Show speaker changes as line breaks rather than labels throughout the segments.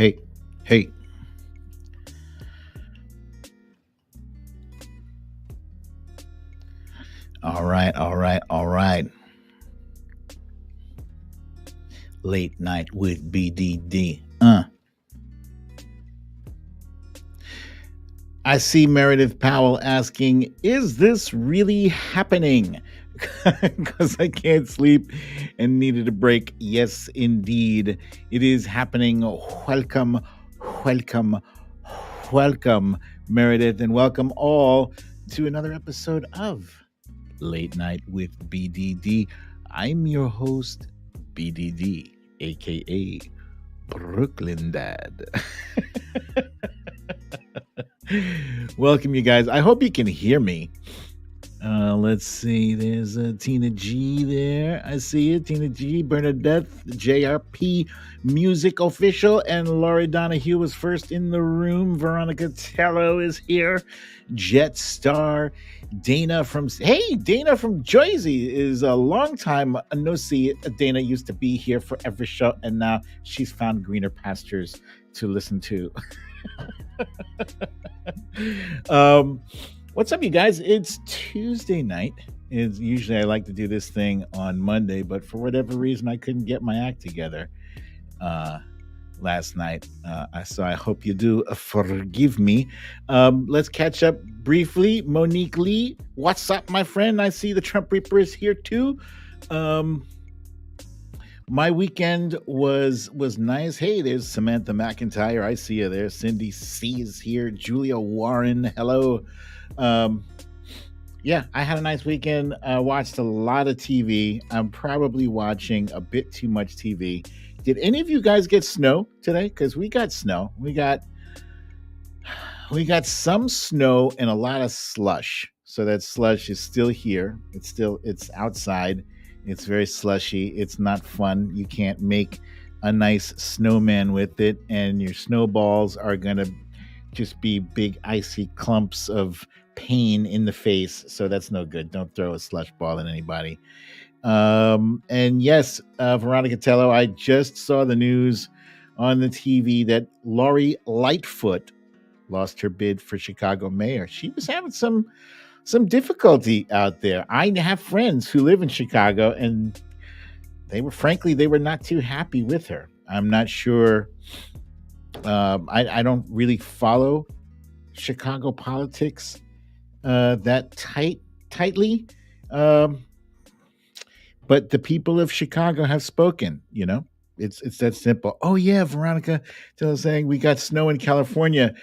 Hey, hey. All right, all right, all right. Late night with BDD. I see Meredith Powell asking, is this really happening? Because I can't sleep and needed a break. Yes, indeed. It is happening. Welcome, welcome, welcome, Meredith, and welcome all to another episode of Late Night with BDD. I'm your host, BDD, aka Brooklyn Dad. Welcome, you guys. I hope you can hear me. Let's see. There's Tina G there. I see it. Tina G, Bernadette, JRP Music Official, and Laurie Donahue was first in the room. Veronica Tello is here. Jetstar. Dana from Jersey is a long time no see. Dana used to be here for every show, and now she's found greener pastures to listen to. What's up, you guys? It's Tuesday night. It's usually I like to do this thing on Monday, but for whatever reason, I couldn't get my act together last night. So I hope you do forgive me. Let's catch up briefly. Monique Lee, what's up, my friend? I see the Trump Reaper is here too. My weekend was nice. Hey, there's Samantha McIntyre. I see you there. Cindy C is here. Julia Warren, hello. Yeah, I had a nice weekend. Watched a lot of TV. I'm probably watching a bit too much TV. Did any of you guys get snow today? Because we got snow. We got some snow and a lot of slush. So that slush is still here. It's outside. It's very slushy. It's not fun. You can't make a nice snowman with it, and your snowballs are gonna just be big icy clumps of pain in the face. So that's no good. Don't throw a slush ball at anybody. And yes, Veronica Tello, I just saw the news on the TV that Lori Lightfoot lost her bid for Chicago mayor. She was having some difficulty out there. I have friends who live in Chicago, and they were not too happy with her. I'm not sure. I don't really follow Chicago politics that tightly. But the people of Chicago have spoken. You know, it's that simple. Oh yeah, Veronica saying we got snow in California.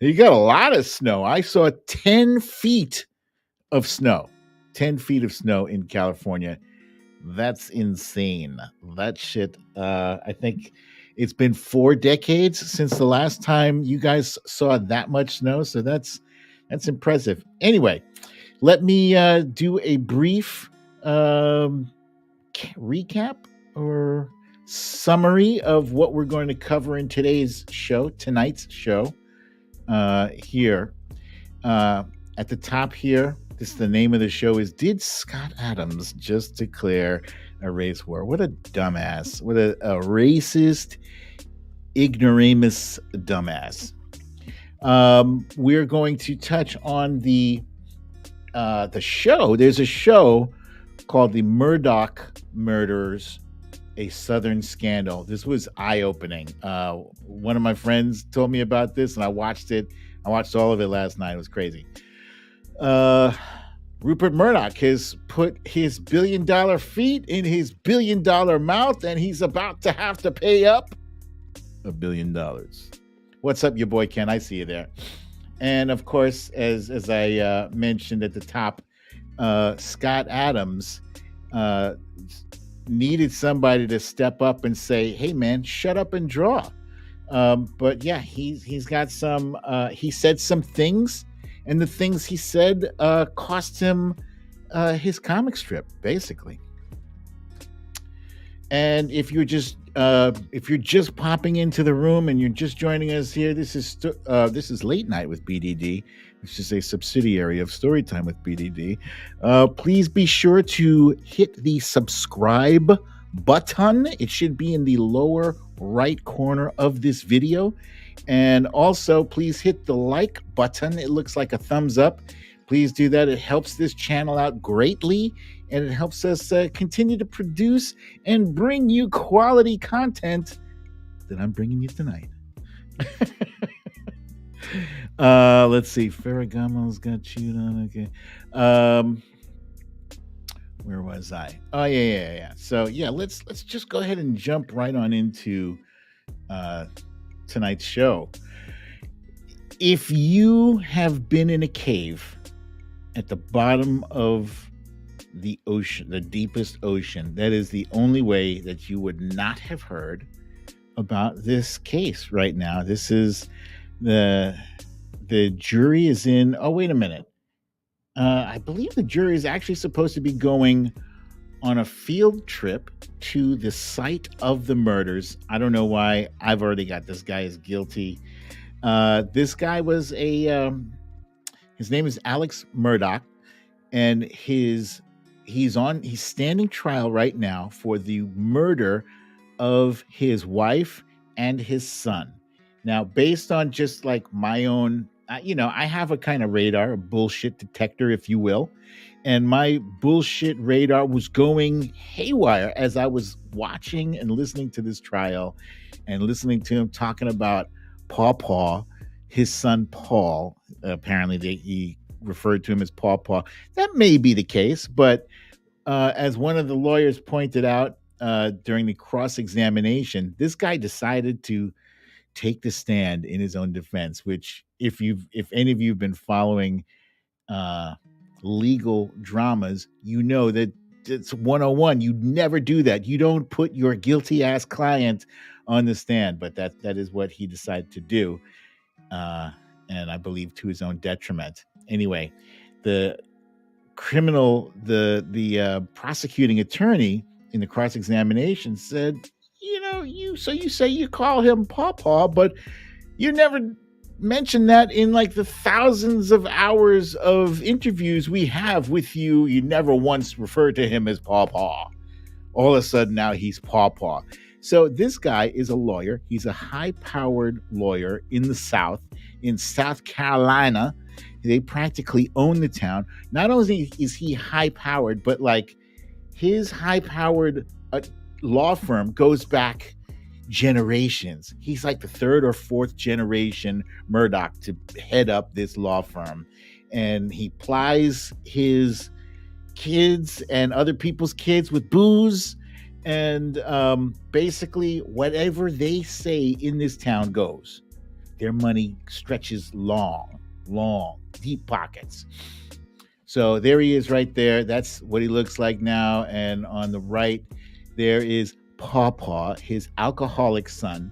You got a lot of snow. I saw 10 feet of snow. 10 feet of snow in California. That's insane. That shit. I think it's been 4 decades since the last time you guys saw that much snow. So that's impressive. Anyway, let me do a brief recap or summary of what we're going to cover in tonight's show. Here at the top here, this the name of the show is Did Scott Adams Just Declare a Race War? What a dumbass. What a racist, ignoramus dumbass. We're going to touch on the show. There's a show called The Murdaugh Murders, A Southern Scandal. This was eye-opening. One of my friends told me about this, and I watched it. I watched all of it last night. It was crazy. Rupert Murdoch has put his $1 billion feet in his $1 billion mouth, and he's about to have to pay up $1 billion. What's up, your boy Ken? I see you there. And of course, as I mentioned at the top, Scott Adams needed somebody to step up and say, "Hey, man, shut up and draw." But yeah, he's got some. He said some things, and the things he said cost him his comic strip, basically. And if you're just popping into the room and you're just joining us here, this is Late Night with BDD, which is a subsidiary of Storytime with BDD. Please be sure to hit the subscribe button. It should be in the lower right corner of this video. And also, please hit the like button. It looks like a thumbs up. Please do that. It helps this channel out greatly, and it helps us continue to produce and bring you quality content that I'm bringing you tonight. Let's see. Ferragamo's got chewed on. Okay. Where was I? Oh, yeah. So yeah, let's just go ahead and jump right on into tonight's show. If you have been in a cave at the bottom of the ocean, the deepest ocean, that is the only way that you would not have heard about this case right now. This is the jury is in. Oh, wait a minute. I believe the jury is actually supposed to be going on a field trip to the site of the murders. I don't know why. I've already got this guy is guilty. This guy was his name is Alex Murdaugh, and he's standing trial right now for the murder of his wife and his son. Now, based on just like my own, I have a kind of radar, a bullshit detector, if you will. And my bullshit radar was going haywire as I was watching and listening to this trial and listening to him talking about Paw, his son Paul. Apparently, he referred to him as Paw. That may be the case, but as one of the lawyers pointed out during the cross-examination, this guy decided to take the stand in his own defense, which if any of you have been following legal dramas, you know that it's 101. You never do that. You don't put your guilty ass client on the stand, but that is what he decided to do. And I believe to his own detriment. Anyway, the prosecuting attorney in the cross-examination said, you say you call him Paw, but you never mentioned that in like the thousands of hours of interviews we have with you. You never once referred to him as Paw. All of a sudden now he's Paw. So this guy is a lawyer. He's a high-powered lawyer in the South, in South Carolina. They practically own the town. Not only is he high-powered, but like his high-powered law firm goes back generations. He's like the third or fourth generation Murdaugh to head up this law firm. And he plies his kids and other people's kids with booze. And basically, whatever they say in this town goes. Their money stretches long, deep pockets. So there he is right there. That's what he looks like now. And on the right, there is Paw, his alcoholic son.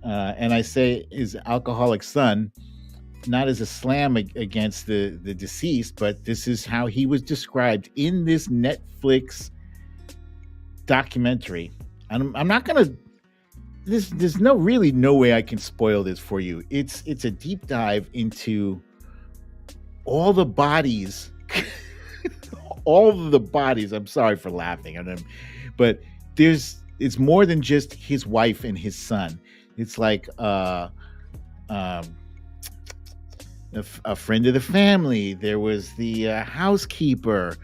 And I say his alcoholic son, not as a slam against the deceased, but this is how he was described in this Netflix documentary. I'm not going to, there's no way I can spoil this for you. It's a deep dive into all the bodies, all of the bodies. I'm sorry for laughing at him, but it's more than just his wife and his son. It's like a friend of the family. There was the housekeeper.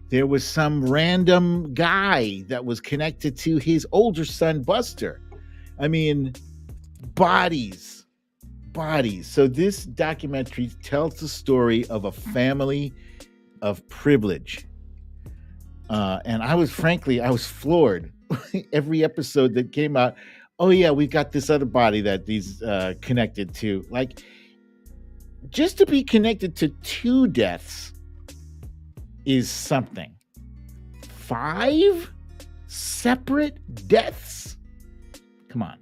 There was some random guy that was connected to his older son, Buster. I mean, bodies. So this documentary tells the story of a family of privilege. And I was floored. Every episode that came out, oh yeah, we got this other body that he's connected to. Like, just to be connected to 2 deaths is something. 5 separate deaths? Come on.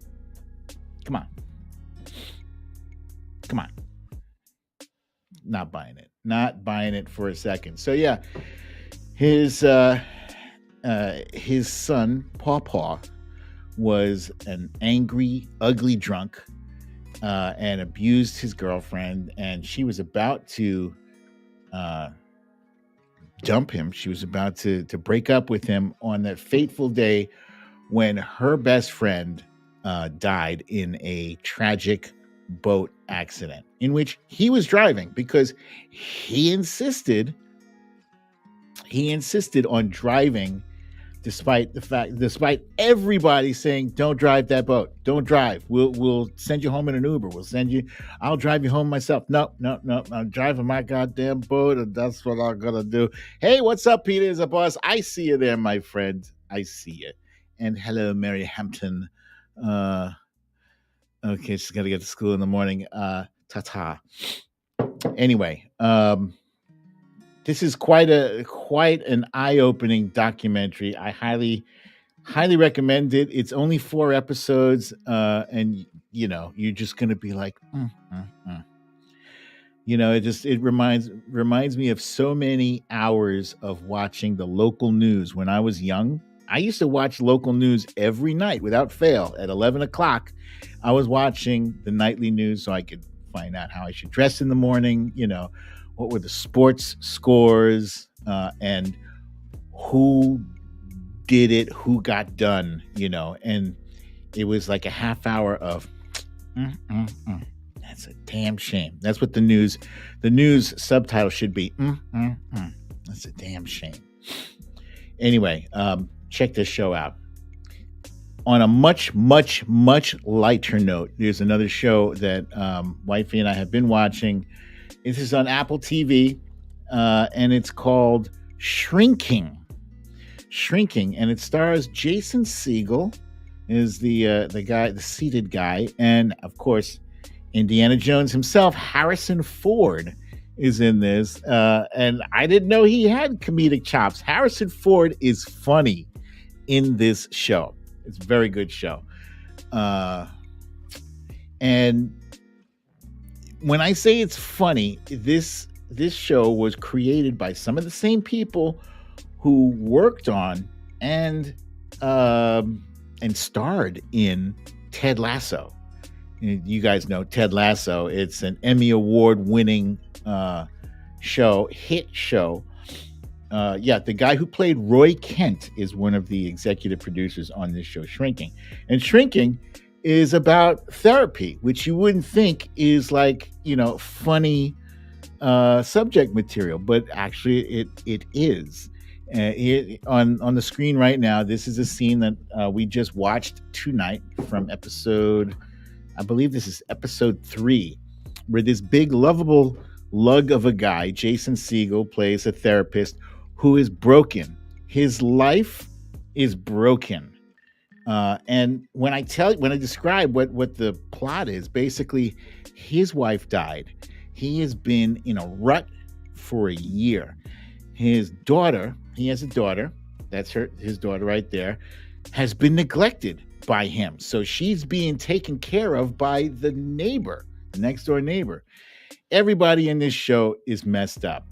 Not buying it for a second. So yeah, his son, Paw, was an angry, ugly drunk and abused his girlfriend, and she was about to dump him. She was about to break up with him on that fateful day when her best friend died in a tragic boat accident in which he was driving because he insisted on driving despite everybody saying don't drive that boat, don't drive, we'll send you home in an Uber, I'll drive you home myself. No, I'm driving my goddamn boat, and that's what I'm gonna do. Hey, what's up, Peter? Is a boss. I see you there, my friend. I see you. And hello, Mary Hampton. Okay, she's got to get to school in the morning. Ta-ta. Anyway, this is quite an eye-opening documentary. I highly recommend it. It's only 4 episodes, and you're just gonna be like, it reminds me of so many hours of watching the local news when I was young. I used to watch local news every night without fail. At 11 o'clock, I was watching the nightly news so I could find out how I should dress in the morning, what were the sports scores, and who did it, who got done, and it was like a half hour of that's a damn shame. That's what the news subtitle should be. That's a damn shame. Anyway, check this show out. On a much, much, much lighter note, there's another show that Wifey and I have been watching. This is on Apple TV, and it's called Shrinking, and it stars Jason Segel is the guy, the seated guy, and of course, Indiana Jones himself, Harrison Ford, is in this, and I didn't know he had comedic chops. Harrison Ford is funny in this show. It's a very good show. And when I say it's funny, this show was created by some of the same people who worked on and starred in Ted Lasso. You guys know Ted Lasso. It's an Emmy Award-winning hit show. The guy who played Roy Kent is one of the executive producers on this show, Shrinking. And Shrinking is about therapy, which you wouldn't think is like, funny subject material, but actually it is. On the screen right now, this is a scene that we just watched tonight from episode, I believe this is episode 3, where this big, lovable lug of a guy, Jason Segel, plays a therapist who is broken. His life is broken. And when I describe what the plot is, basically his wife died. He has been in a rut for a year. His daughter, he has a daughter, that's his daughter right there, has been neglected by him. So she's being taken care of by the neighbor, the next door neighbor. Everybody in this show is messed up.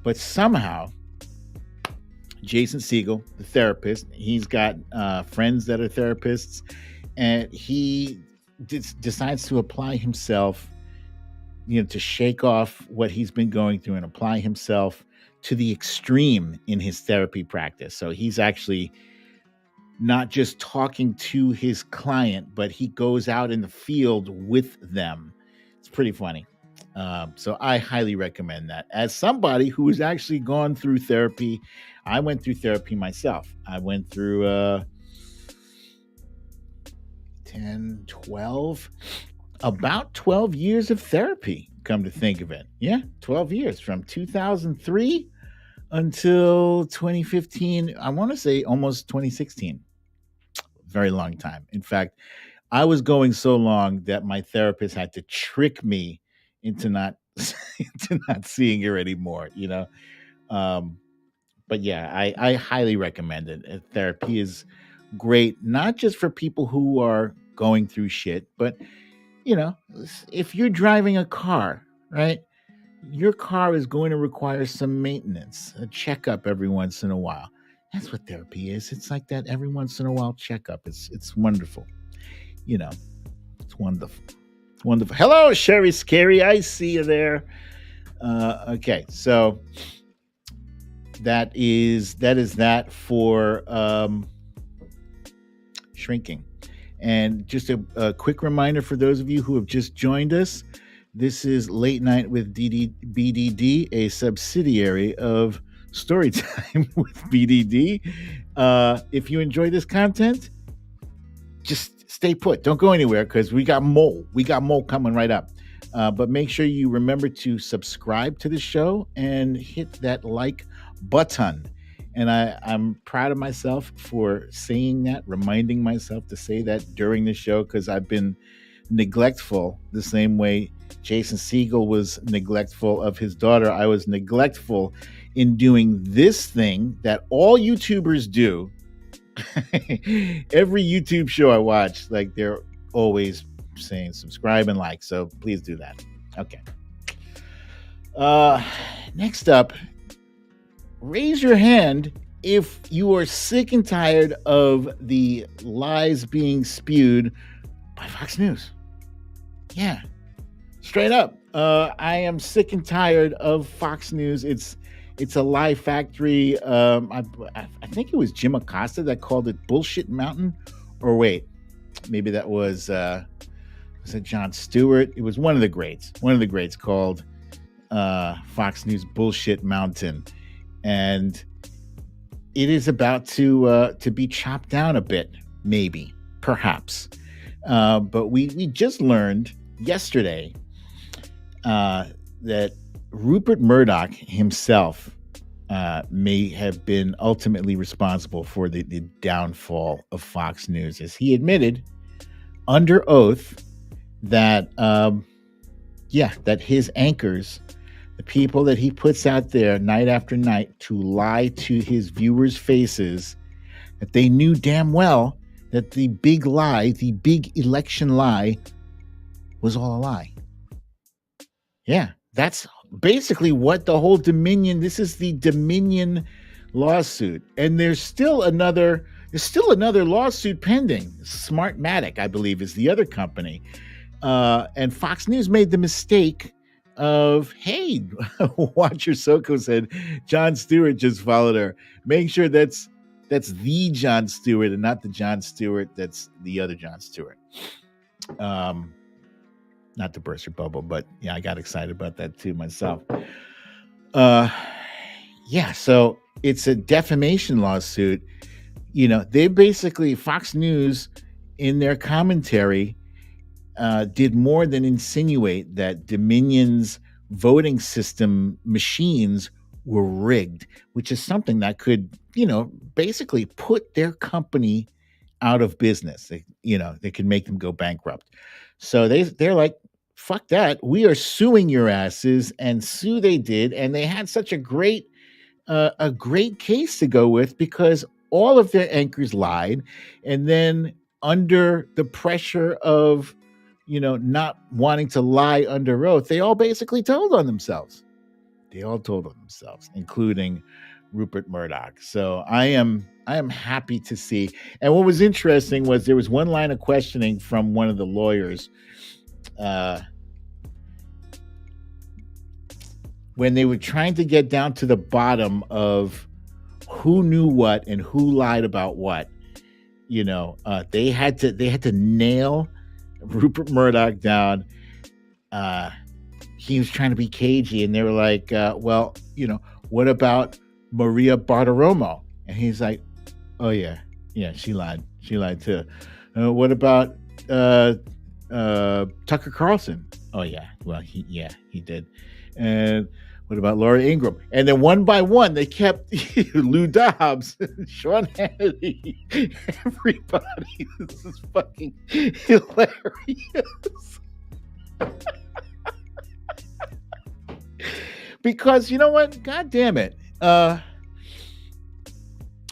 But somehow, Jason Segel, the therapist, he's got friends that are therapists, and he decides to apply himself, to shake off what he's been going through and apply himself to the extreme in his therapy practice. So he's actually not just talking to his client, but he goes out in the field with them. It's pretty funny. So I highly recommend that. As somebody who has actually gone through therapy, I went through therapy myself. I went through about 12 years of therapy, come to think of it. Yeah, 12 years from 2003 until 2015. I want to say almost 2016. Very long time. In fact, I was going so long that my therapist had to trick me into not seeing her anymore, but yeah, I highly recommend it. Therapy is great, not just for people who are going through shit, but if you're driving a car, right, your car is going to require some maintenance, a checkup every once in a while. That's what therapy is. It's like that every once in a while checkup. It's wonderful. It's wonderful. Wonderful. Hello, Sherry Scary. I see you there. Okay, so that is that for Shrinking. And just a quick reminder for those of you who have just joined us, this is Late Night with BDD, a subsidiary of Storytime with BDD. If you enjoy this content, just stay put. Don't go anywhere because we got more. We got more coming right up. But make sure you remember to subscribe to the show and hit that like button. And I'm proud of myself for saying that, reminding myself to say that during the show, because I've been neglectful the same way Jason Segel was neglectful of his daughter. I was neglectful in doing this thing that all YouTubers do. Every YouTube show I watch, like they're always saying subscribe and like, so please do that. Okay. Next up, raise your hand if you are sick and tired of the lies being spewed by Fox News. Yeah, straight up. I am sick and tired of Fox News. It's a lie factory. I think it was Jim Acosta that called it Bullshit Mountain. Or wait, maybe that was it Jon Stewart? It was one of the greats. One of the greats called Fox News Bullshit Mountain. And it is about to be chopped down a bit, maybe, perhaps. But we just learned yesterday that Rupert Murdoch himself may have been ultimately responsible for the downfall of Fox News, as he admitted under oath that that his anchors, the people that he puts out there night after night to lie to his viewers' faces, that they knew damn well that the big lie, the big election lie, was all a lie. Yeah, that's basically what the whole Dominion, this is the Dominion lawsuit. And there's still another lawsuit pending. Smartmatic, I believe, is the other company. And Fox News made the mistake of, hey, Watcher Soko said Jon Stewart just followed her. Make sure that's the Jon Stewart and not the Jon Stewart that's the other Jon Stewart. Not to burst your bubble, but yeah, I got excited about that too myself. So it's a defamation lawsuit. You know, they basically, Fox News in their commentary did more than insinuate that Dominion's voting system machines were rigged, which is something that could, basically put their company out of business. They could make them go bankrupt. So they're like, fuck that. We are suing your asses, and sue they did. And they had such a great case to go with because all of their anchors lied. And then under the pressure of, not wanting to lie under oath, they all basically told on themselves. They all told on themselves, including Rupert Murdoch. So I am happy to see. And what was interesting was there was one line of questioning from one of the lawyers when they were trying to get down to the bottom of who knew what and who lied about what. They had to nail Rupert Murdoch down. He was trying to be cagey, and they were like, what about Maria Bartiromo? And he's like, oh yeah, she lied too. What about Tucker Carlson? Oh yeah, well he did. And what about Laura Ingraham? And then one by one, they kept Lou Dobbs, Sean Hannity, everybody. This is fucking hilarious. Because you know what? God damn it.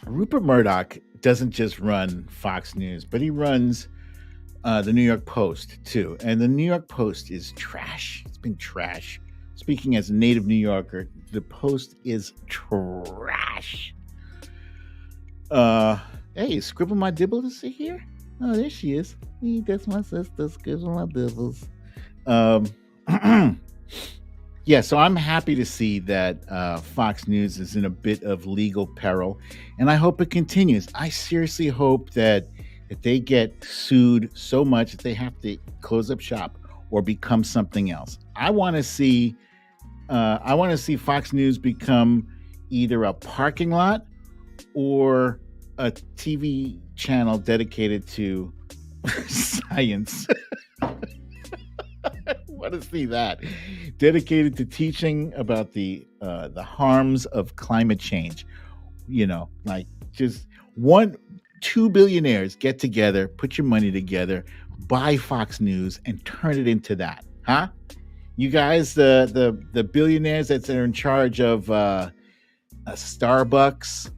Rupert Murdoch doesn't just run Fox News, but he runs the New York Post too. And the New York Post is trash. It's been trash. Speaking as a native New Yorker, the Post is trash. Hey, Scribble My Dibble is here? Oh, there she is. Hey, that's my sister, Scribble My Dibbles. Yeah, so I'm happy to see that Fox News is in a bit of legal peril, and I hope it continues. I seriously hope that that they get sued so much that they have to close up shop or become something else. I want to see Fox News become either a parking lot or a TV channel dedicated to science. I want to see that dedicated to teaching about the harms of climate change. Like just two billionaires get together, put your money together, buy Fox News, and turn it into that, huh? You guys, the billionaires that are in charge of Starbucks,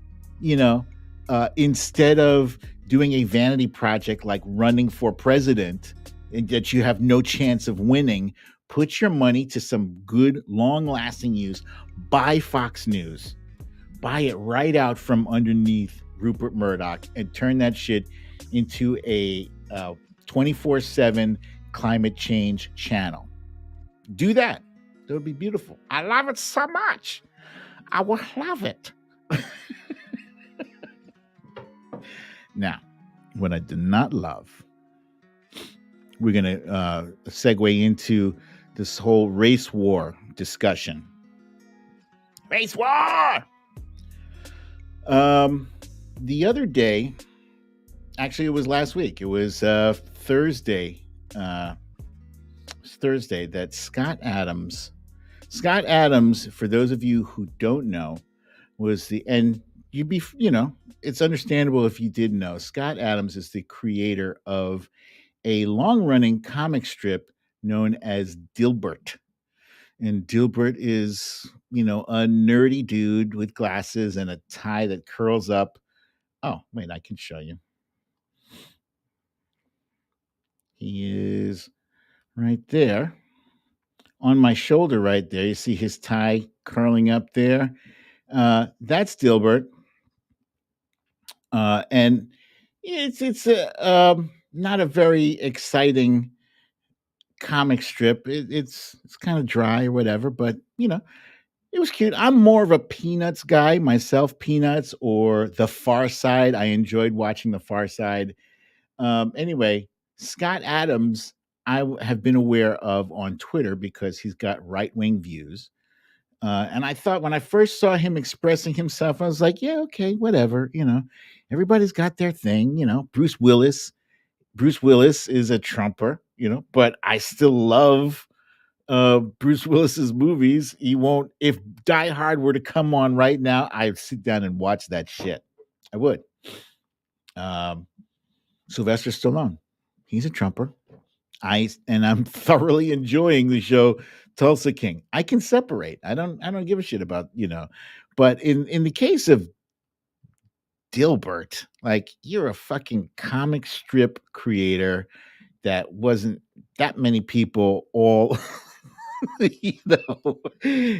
instead of doing a vanity project like running for president and that you have no chance of winning, put your money to some good, long-lasting use. Buy Fox News. Buy it right out from underneath Rupert Murdoch and turn that shit into a 24/7 climate change channel. Do that. That would be beautiful. I love it so much. I will love it. Now, what I do not love, we're going to segue into this whole race war discussion. Race war! The other day, actually, it was last week. It was Thursday. Thursday that Scott Adams, for those of you who don't know, it's understandable if you didn't know. Scott Adams is the creator of a long-running comic strip known as Dilbert. And Dilbert is, a nerdy dude with glasses and a tie that curls up. Oh, wait, I can show you. He is right there on my shoulder right there. You see his tie curling up there. That's Dilbert. And it's not a very exciting comic strip. It's kind of dry or whatever, but it was cute. I'm more of a Peanuts guy myself. Peanuts or The Far Side. I enjoyed watching The Far Side. Anyway, Scott Adams, I have been aware of on Twitter because he's got right-wing views. And I thought when I first saw him expressing himself, I was like, yeah, okay, whatever. Everybody's got their thing. Bruce Willis is a Trumper, but I still love Bruce Willis's movies. If Die Hard were to come on right now, I'd sit down and watch that shit. I would. Sylvester Stallone, he's a Trumper. I'm thoroughly enjoying the show Tulsa King. I can separate. I don't give a shit about, but in the case of Dilbert, like, you're a fucking comic strip creator that wasn't that many people all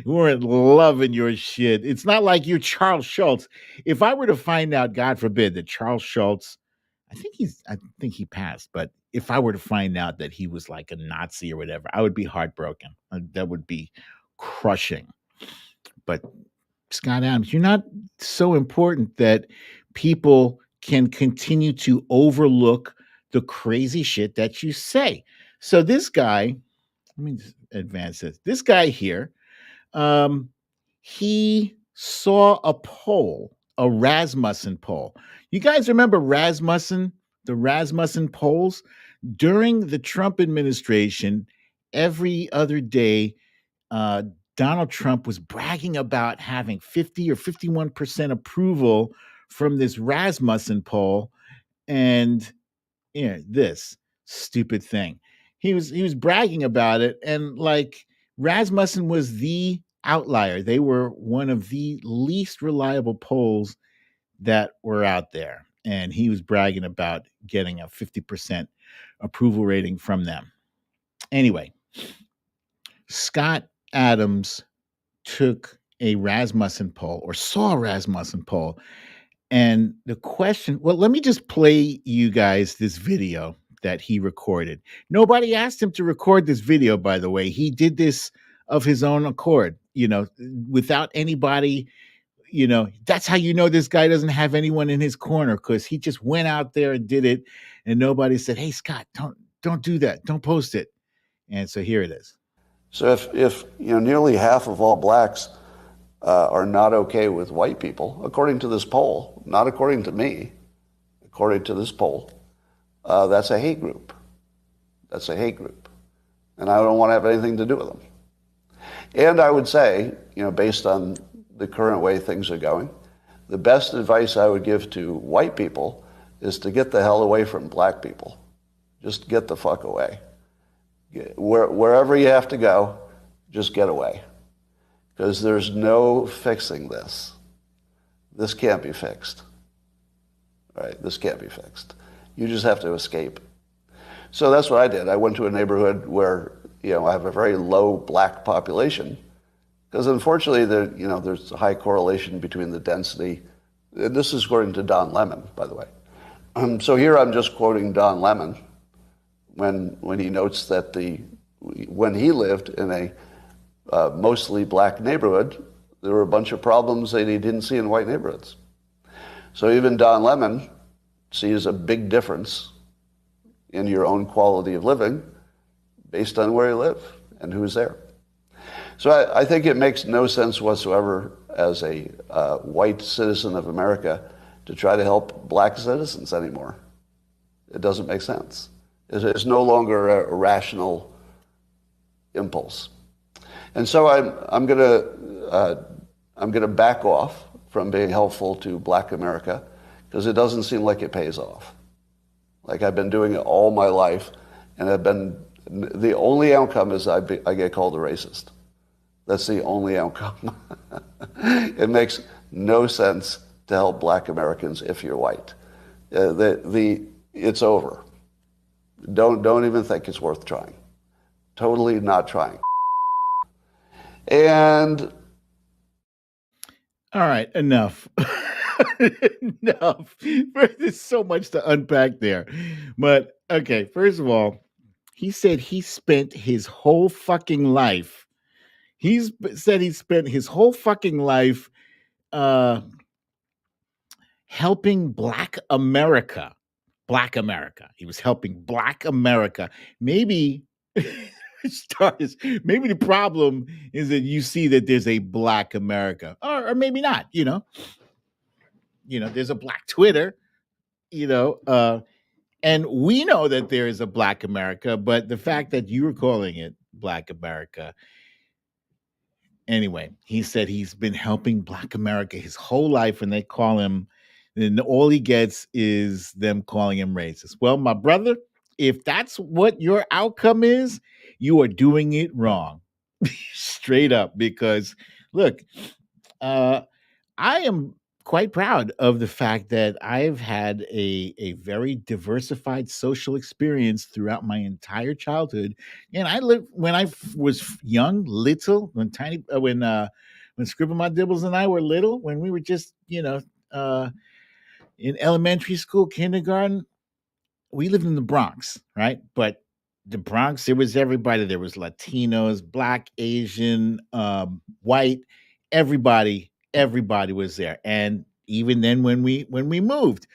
weren't loving your shit. It's not like you're Charles Schultz. If I were to find out, God forbid, that Charles Schultz, I think he passed, but if I were to find out that he was like a Nazi or whatever, I would be heartbroken. That would be crushing. But Scott Adams, you're not so important that people can continue to overlook the crazy shit that you say. So this guy, let me just advance this. This guy here, he saw a poll, a Rasmussen poll. You guys remember Rasmussen, the Rasmussen polls? During the Trump administration, every other day, Donald Trump was bragging about having 50 or 51% approval from this Rasmussen poll. And this stupid thing. He was bragging about it, and like, Rasmussen was the outlier. They were one of the least reliable polls that were out there, and he was bragging about getting a 50% approval rating from them. Anyway, Scott Adams took a Rasmussen poll, or saw a Rasmussen poll, and the question, well, let me just play you guys this video that he recorded. Nobody asked him to record this video, by the way. He did this of his own accord, without anybody, that's how you know this guy doesn't have anyone in his corner, because he just went out there and did it, and nobody said, "Hey, Scott, don't do that, don't post it." And so here it is.
So if nearly half of all blacks are not okay with white people, according to this poll, not according to me, according to this poll, that's a hate group. That's a hate group. And I don't want to have anything to do with them. And I would say, based on the current way things are going, the best advice I would give to white people is to get the hell away from black people. Just get the fuck away. Wherever you have to go, just get away. Because there's no fixing this. This can't be fixed. Right? This can't be fixed. You just have to escape. So that's what I did. I went to a neighborhood where, I have a very low black population. Because unfortunately, there's a high correlation between the density. And this is according to Don Lemon, by the way. So here I'm just quoting Don Lemon when he notes that when he lived in a mostly black neighborhood, there were a bunch of problems that he didn't see in white neighborhoods. So even Don Lemon sees a big difference in your own quality of living based on where you live and who's there. So I think it makes no sense whatsoever as a white citizen of America to try to help black citizens anymore. It doesn't make sense. It's no longer a rational impulse. And so I'm gonna back off from being helpful to black America because it doesn't seem like it pays off. Like I've been doing it all my life, and the only outcome is I get called a racist. That's the only outcome. It makes no sense to help black Americans if you're white. It's over. Don't even think it's worth trying. Totally not trying. And
all right, enough. Enough. There's so much to unpack there. But okay, first of all, he said he spent his whole fucking life. He spent his whole fucking life helping Black America. Black America. He was helping Black America. Maybe maybe the problem is that you see that there's a Black America, or maybe not. There's a Black Twitter. And we know that there is a Black America, but the fact that you were calling it Black America. Anyway, he said he's been helping Black America his whole life, and they call him, and all he gets is them calling him racist. Well, my brother, if that's what your outcome is, you are doing it wrong. Straight up, because look, I am quite proud of the fact that I've had a very diversified social experience throughout my entire childhood. And I lived when I was young, little, when Scribble My Dibbles and I were little, when we were just, in elementary school, kindergarten, we lived in the Bronx, right? But the Bronx, there was everybody. There was Latinos, Black, Asian, white, everybody was there. And even then, when we moved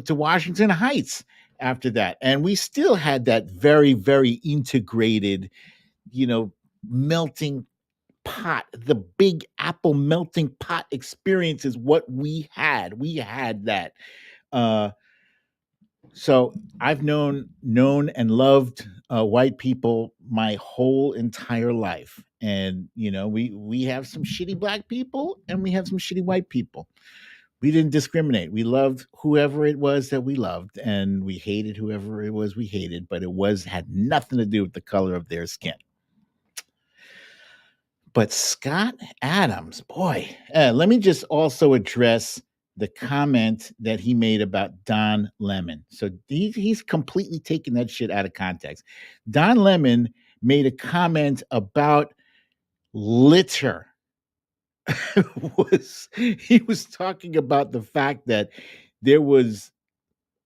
to Washington Heights after that, and we still had that very, very integrated, melting pot. The Big Apple melting pot experience is what we had. We had that. So I've known and loved white people my whole entire life, and we have some shitty Black people and we have some shitty white people. We didn't discriminate. We loved whoever it was that we loved, and we hated whoever it was we hated. But it had nothing to do with the color of their skin. But Scott Adams, boy, let me just also address the comment that he made about Don Lemon. So he's completely taken that shit out of context. Don Lemon made a comment about litter. He was talking about the fact that there was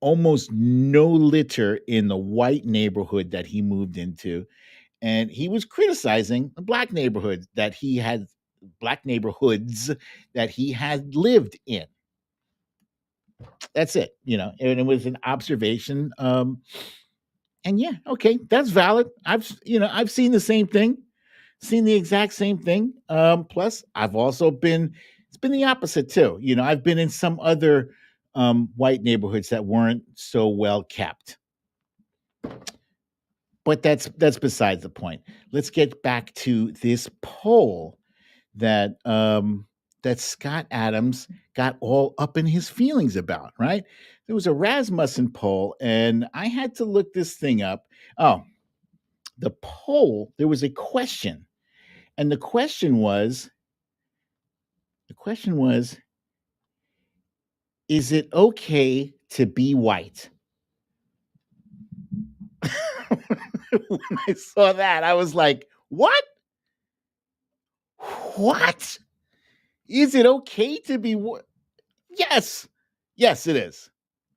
almost no litter in the white neighborhood that he moved into. And he was criticizing the Black neighborhood that he had black neighborhoods that he had lived in. That's it, and it was an observation. And yeah, okay, that's valid. I've seen the same thing, seen the exact same thing. Plus, I've also been it's been the opposite too. I've been in some other white neighborhoods that weren't so well kept. But that's besides the point. Let's get back to this poll that Scott Adams got all up in his feelings about, right? There was a Rasmussen poll, and I had to look this thing up. Oh, the poll, there was a question, and the question was, is it okay to be white? When I saw that, I was like, what? What? Is it okay to be what? Yes. Yes, it is.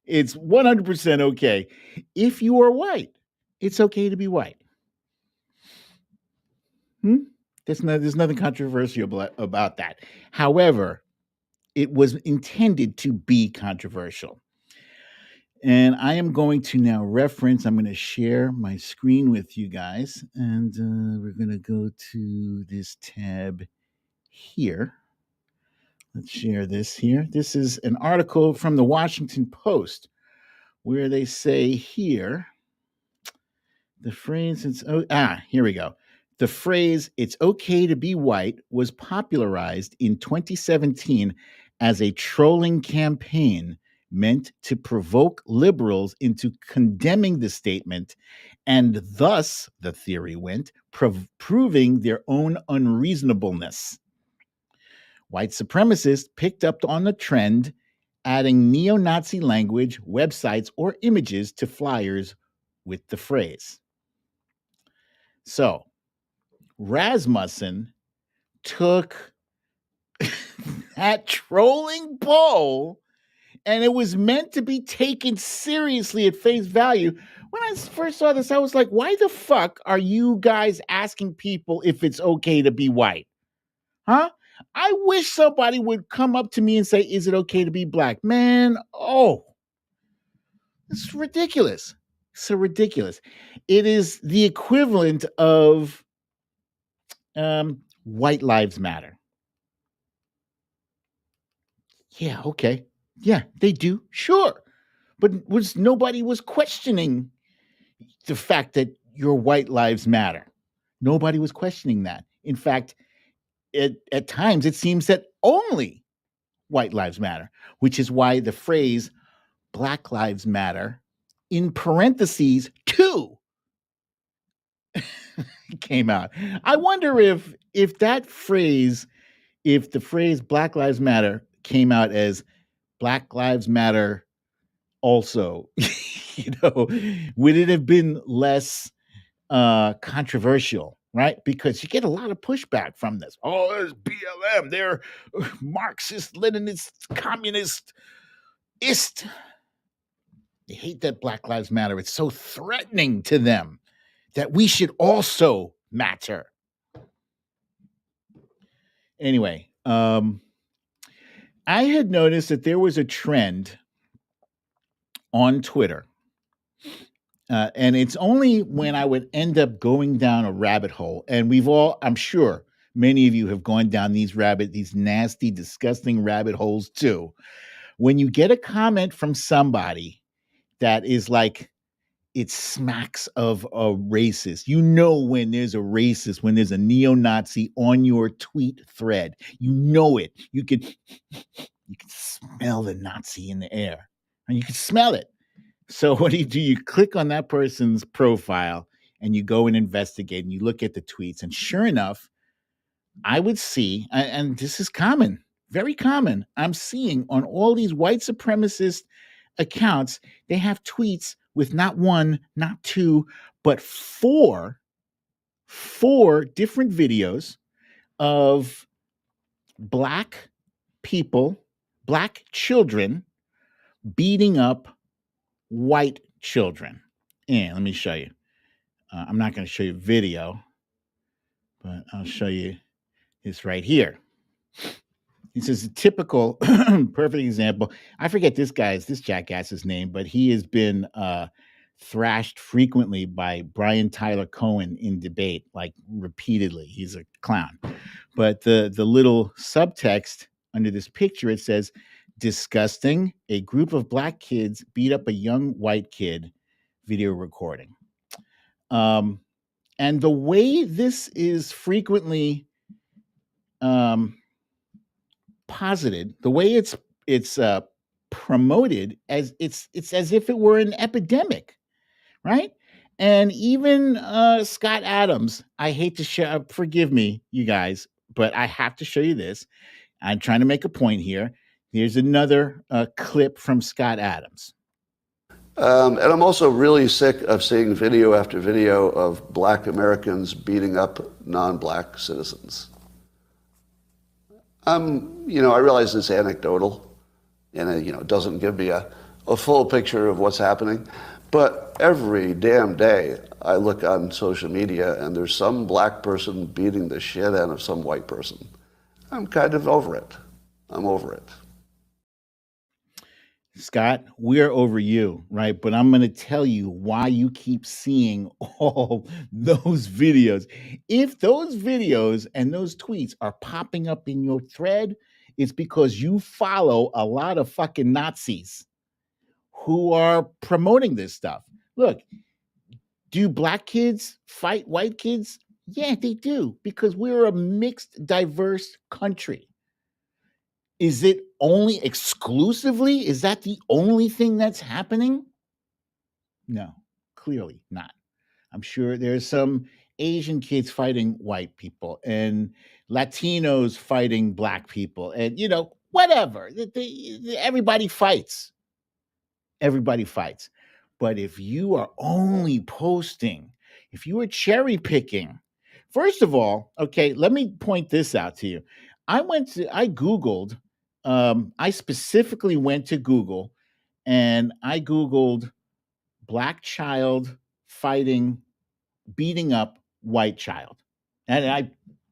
It's 100% okay. If you are white, it's okay to be white. There's nothing controversial about that. However, it was intended to be controversial. And I am going to now I'm going to share my screen with you guys. And we're going to go to this tab here. Let's share this here. This is an article from the Washington Post where they say here the phrase, here we go. The phrase, it's okay to be white, was popularized in 2017 as a trolling campaign meant to provoke liberals into condemning the statement and thus, the theory went, proving their own unreasonableness. White supremacists picked up on the trend, adding neo-Nazi language, websites, or images to flyers with the phrase. So, Rasmussen took that trolling poll, and it was meant to be taken seriously at face value. When I first saw this, I was like, why the fuck are you guys asking people if it's okay to be white? Huh? I wish somebody would come up to me and say, is it okay to be black? Man, it's ridiculous. So ridiculous. It is the equivalent of white lives matter. Yeah, okay. Yeah, they do. Sure. But nobody was questioning the fact that your white lives matter. Nobody was questioning that. In fact, at times it seems that only white lives matter, which is why the phrase Black Lives Matter in parentheses 2 came out. I wonder if the phrase Black Lives Matter came out as Black Lives Matter also, would it have been less controversial, right? Because you get a lot of pushback from this. Oh, it's BLM. They're Marxist, Leninist, communist. They hate that Black Lives Matter. It's so threatening to them that we should also matter. Anyway, I had noticed that there was a trend on Twitter. And it's only when I would end up going down a rabbit hole, and I'm sure many of you have gone down these nasty, disgusting rabbit holes too. When you get a comment from somebody that is like, it smacks of a racist. When there's a racist, when there's a neo-Nazi on your tweet thread, it. You can smell the Nazi in the air, and you can smell it. So what do? You click on that person's profile and you go and investigate and you look at the tweets. And sure enough, I would see, and this is common, very common. I'm seeing on all these white supremacist accounts, they have tweets with not one, not two, but four different videos of black people, black children beating up white children. And let me show you. I'm not going to show you video, but I'll show you It's right here. This is a typical, perfect example. I forget this jackass's name, but he has been thrashed frequently by Brian Tyler Cohen in debate, like repeatedly. He's a clown. But the little subtext under this picture, it says, "Disgusting. A group of black kids beat up a young white kid." Video recording. Um, and the way this is frequently um, posited, the way it's promoted, as it's as if it were an epidemic, right? And even Scott Adams, I hate to show, forgive me, you guys, but I have to show you this. I'm trying to make a point here. Here's another clip from Scott Adams.
And I'm also really sick of seeing video after video of black Americans beating up non-black citizens. I realize it's anecdotal, and it doesn't give me a full picture of what's happening. But every damn day, I look on social media, and there's some black person beating the shit out of some white person. I'm kind of over it. I'm over it.
Scott, we're over you, right? But I'm going to tell you why you keep seeing all those videos. If those videos and those tweets are popping up in your thread, it's because you follow a lot of fucking Nazis who are promoting this stuff. Look, do black kids fight white kids? Yeah, they do, because we're a mixed, diverse country. Is it only exclusively? Is that the only thing that's happening? No, clearly not. I'm sure there's some Asian kids fighting white people and Latinos fighting black people, and whatever. Everybody fights. Everybody fights. But if you are only posting, if you are cherry picking, first of all, okay, let me point this out to you. I Googled, I specifically went to Google and I Googled black child beating up white child. And I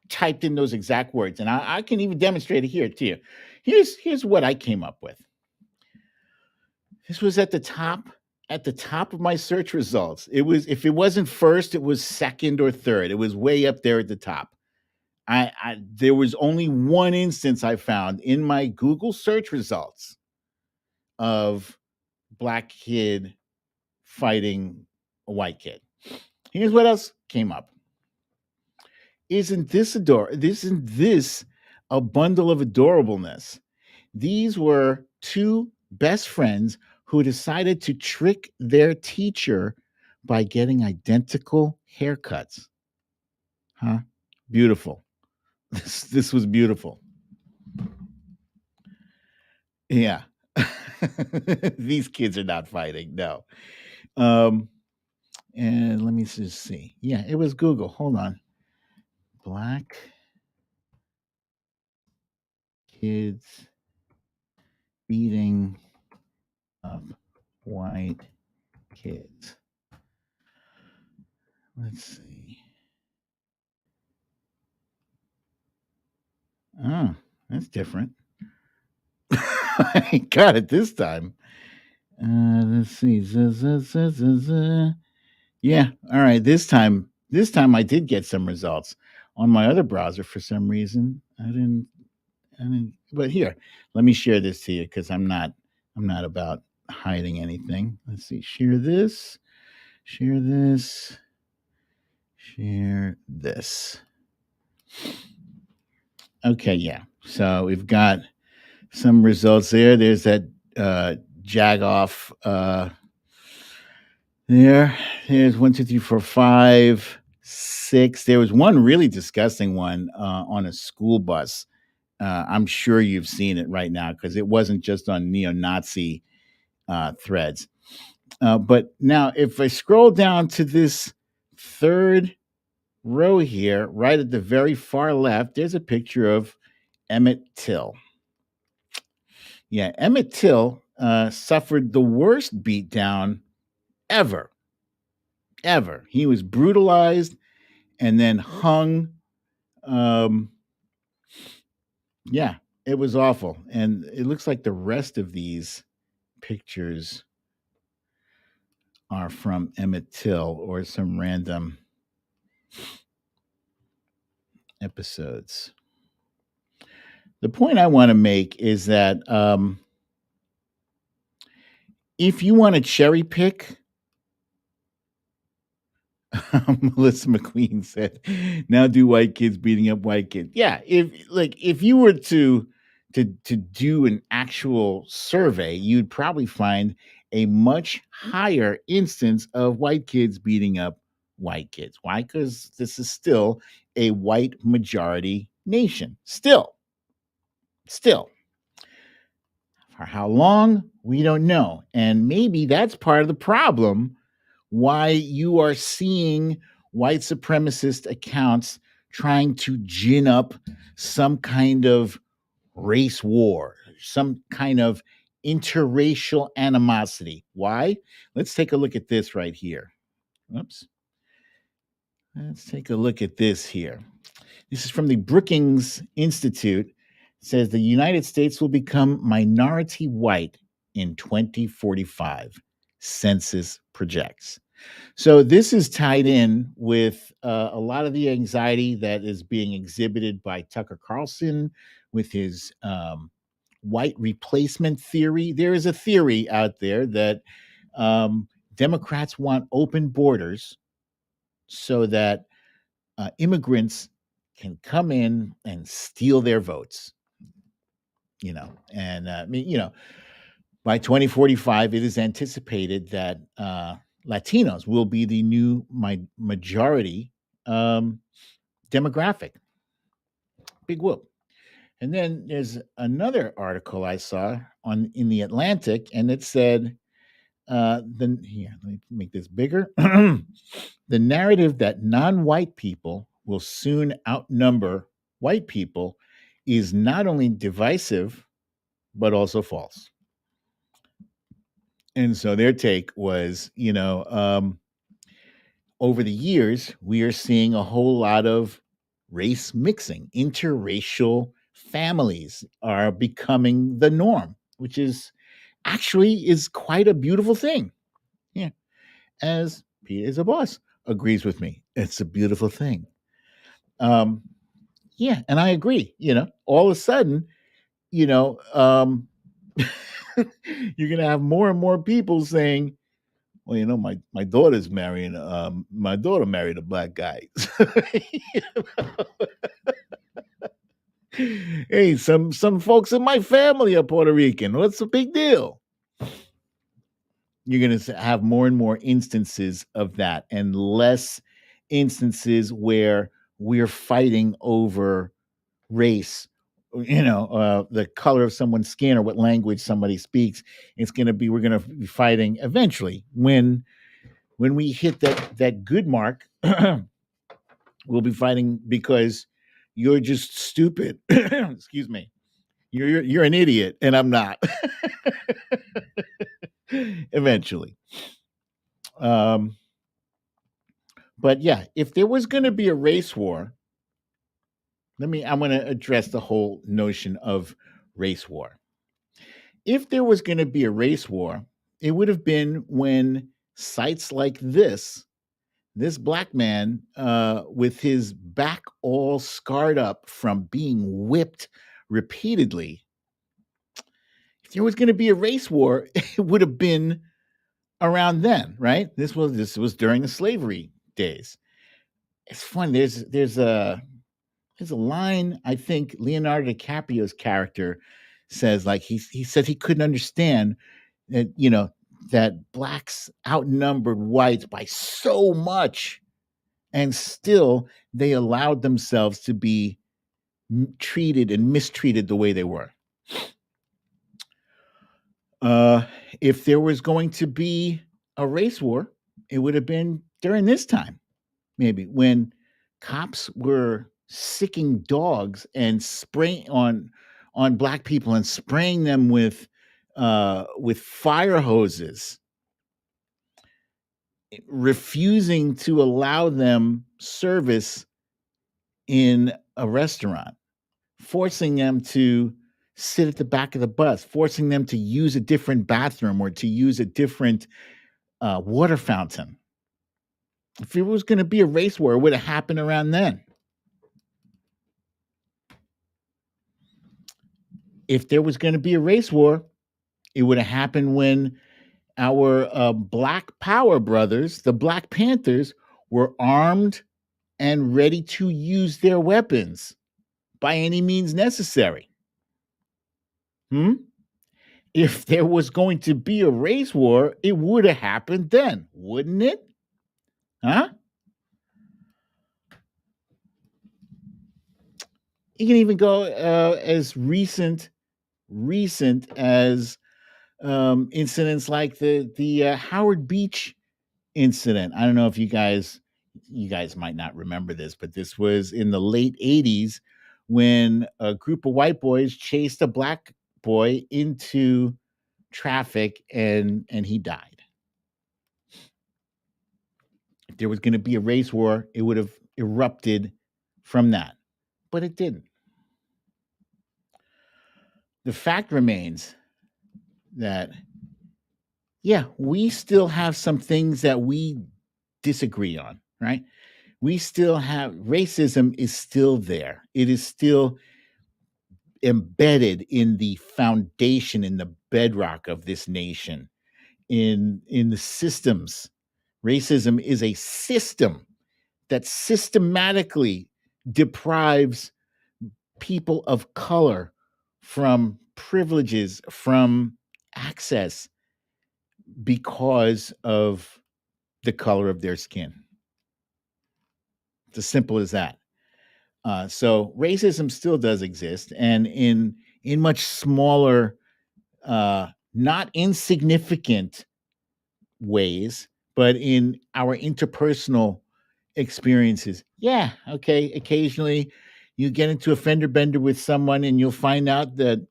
typed in those exact words, and I can even demonstrate it here to you. Here's what I came up with. This was at the top of my search results. It was, if it wasn't first, it was second or third. It was way up there at the top. There was only one instance I found in my Google search results of black kid fighting a white kid. Here's what else came up. Isn't this a bundle of adorableness? These were two best friends who decided to trick their teacher by getting identical haircuts. Huh? Beautiful. This was beautiful. Yeah. These kids are not fighting. No. And let me just see. Yeah, it was Google. Hold on. Black kids beating up white kids. Let's see. Oh, that's different. I got it this time. Let's see. Yeah. All right. This time I did get some results on my other browser. For some reason, I didn't. But here, let me share this to you, because I'm not about hiding anything. Let's see. Share this. Share this. Share this. Okay. Yeah. So we've got some results there. There's that Jagoff. There's 1, 2, 3, 4, 5, 6. There was one really disgusting one on a school bus. I'm sure you've seen it right now, because it wasn't just on neo-Nazi threads. But now, if I scroll down to this third row here, right at the very far left, there's a picture of Emmett Till. Yeah, Emmett Till suffered the worst beatdown ever. He was brutalized and then hung Yeah, it was awful. And it looks like the rest of these pictures are from Emmett Till or some random episodes. The point I want to make is that if you want to cherry pick, Melissa McQueen said, "Now do white kids beating up white kids?" Yeah, if you were to do an actual survey, you'd probably find a much higher instance of white kids beating up white kids. Why? Because this is still a white majority nation. Still. For how long? We don't know. And maybe that's part of the problem why you are seeing white supremacist accounts trying to gin up some kind of race war, some kind of interracial animosity. Why? Let's take a look at this right here. Oops. Let's take a look at this here. This is from the Brookings Institute. It says the United States will become minority white in 2045. Census projects. So this is tied in with a lot of the anxiety that is being exhibited by Tucker Carlson with his white replacement theory. There is a theory out there that Democrats want open borders so that immigrants can come in and steal their votes. By 2045, it is anticipated that Latinos will be the new majority demographic. Big whoop. And then there's another article I saw in the Atlantic, and it said, let me make this bigger. The narrative that non-white people will soon outnumber white people is not only divisive, but also false. And so their take was, over the years, we are seeing a whole lot of race mixing. Interracial families are becoming the norm, which is quite a beautiful thing. Yeah. As Peter is a boss agrees with me. It's a beautiful thing. Yeah, and I agree. All of a sudden, you know, um, you're gonna have more and more people saying, well, my daughter's marrying my daughter married a black guy. Hey, some folks in my family are Puerto Rican. What's the big deal? You're going to have more and more instances of that and less instances where we're fighting over race, the color of someone's skin or what language somebody speaks. We're going to be fighting eventually when we hit that good mark. We'll be fighting because you're just stupid. Excuse me. You're an idiot and I'm not. Eventually. But yeah, if there was going to be a race war, I'm going to address the whole notion of race war. If there was going to be a race war, it would have been when sites like this black man with his back all scarred up from being whipped repeatedly. If there was going to be a race war, it would have been around then, right? This was during the slavery days. It's fun. There's a line I think Leonardo DiCaprio's character says, like he said he couldn't understand that that blacks outnumbered whites by so much, and still they allowed themselves to be treated and mistreated the way they were. If there was going to be a race war, it would have been during this time, maybe when cops were sicking dogs and spraying on black people and spraying them with fire hoses, refusing to allow them service in a restaurant. forcing them to sit at the back of the bus, forcing them to use a different bathroom or to use a different water fountain. If it was going to be a race war, it would have happened around then. If there was going to be a race war, it would have happened when our Black Power brothers, the Black Panthers, were armed and ready to use their weapons by any means necessary. If there was going to be a race war, it would have happened then, wouldn't it? Huh? You can even go as recent as incidents like the Howard Beach incident. I don't know if you guys might not remember this, but this was in the late 80s when a group of white boys chased a black boy into traffic and he died. If there was going to be a race war, it would have erupted from that, but it didn't. The fact remains that, yeah, we still have some things that we disagree on, right? We still have racism is still there. It is still embedded in the foundation, in the bedrock of this nation, in the systems. Racism is a system that systematically deprives people of color from privileges, from access because of the color of their skin. It's as simple as that. So racism still does exist, and in much smaller, not insignificant ways, but in our interpersonal experiences. Yeah, okay. Occasionally, you get into a fender bender with someone, and you'll find out that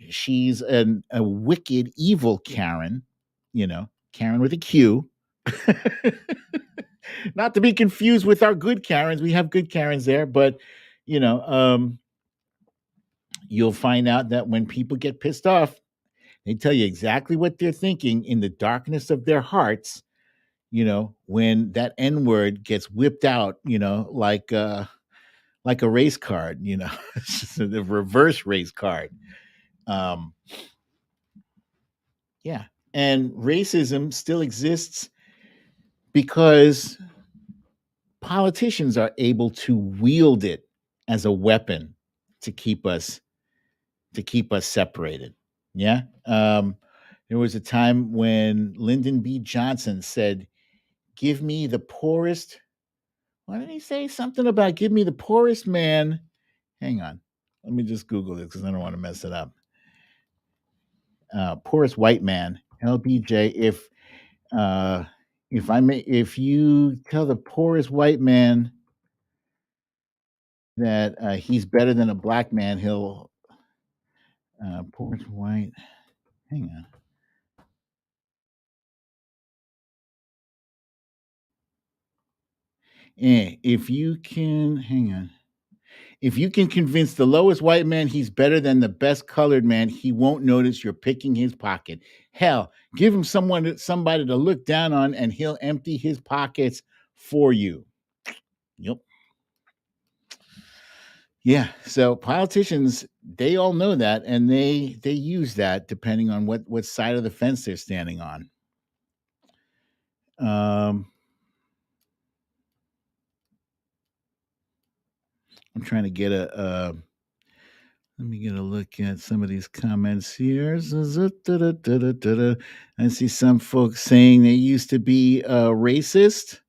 she's a wicked, evil Karen. Karen with a Q. Not to be confused with our good Karens. We have good Karens there, but you'll find out that when people get pissed off, they tell you exactly what they're thinking in the darkness of their hearts. When that N word gets whipped out, like a race card, it's just the reverse race card. Yeah, and racism still exists because politicians are able to wield it as a weapon to keep us separated. Yeah. There was a time when Lyndon B. Johnson said, "Give me the poorest." Why did he say something about give me the poorest man? Hang on. Let me just Google this because I don't want to mess it up. Poorest white man, LBJ. If you tell the poorest white man that he's better than a black man, he'll poorest white. Hang on. If you can, hang on. If you can convince the lowest white man he's better than the best colored man, he won't notice you're picking his pocket. Hell, give him somebody to look down on, and he'll empty his pockets for you. Yep. Yeah. So politicians, they all know that, and they use that depending on what side of the fence they're standing on. I'm trying to get let me get a look at some of these comments here. I see some folks saying they used to be racist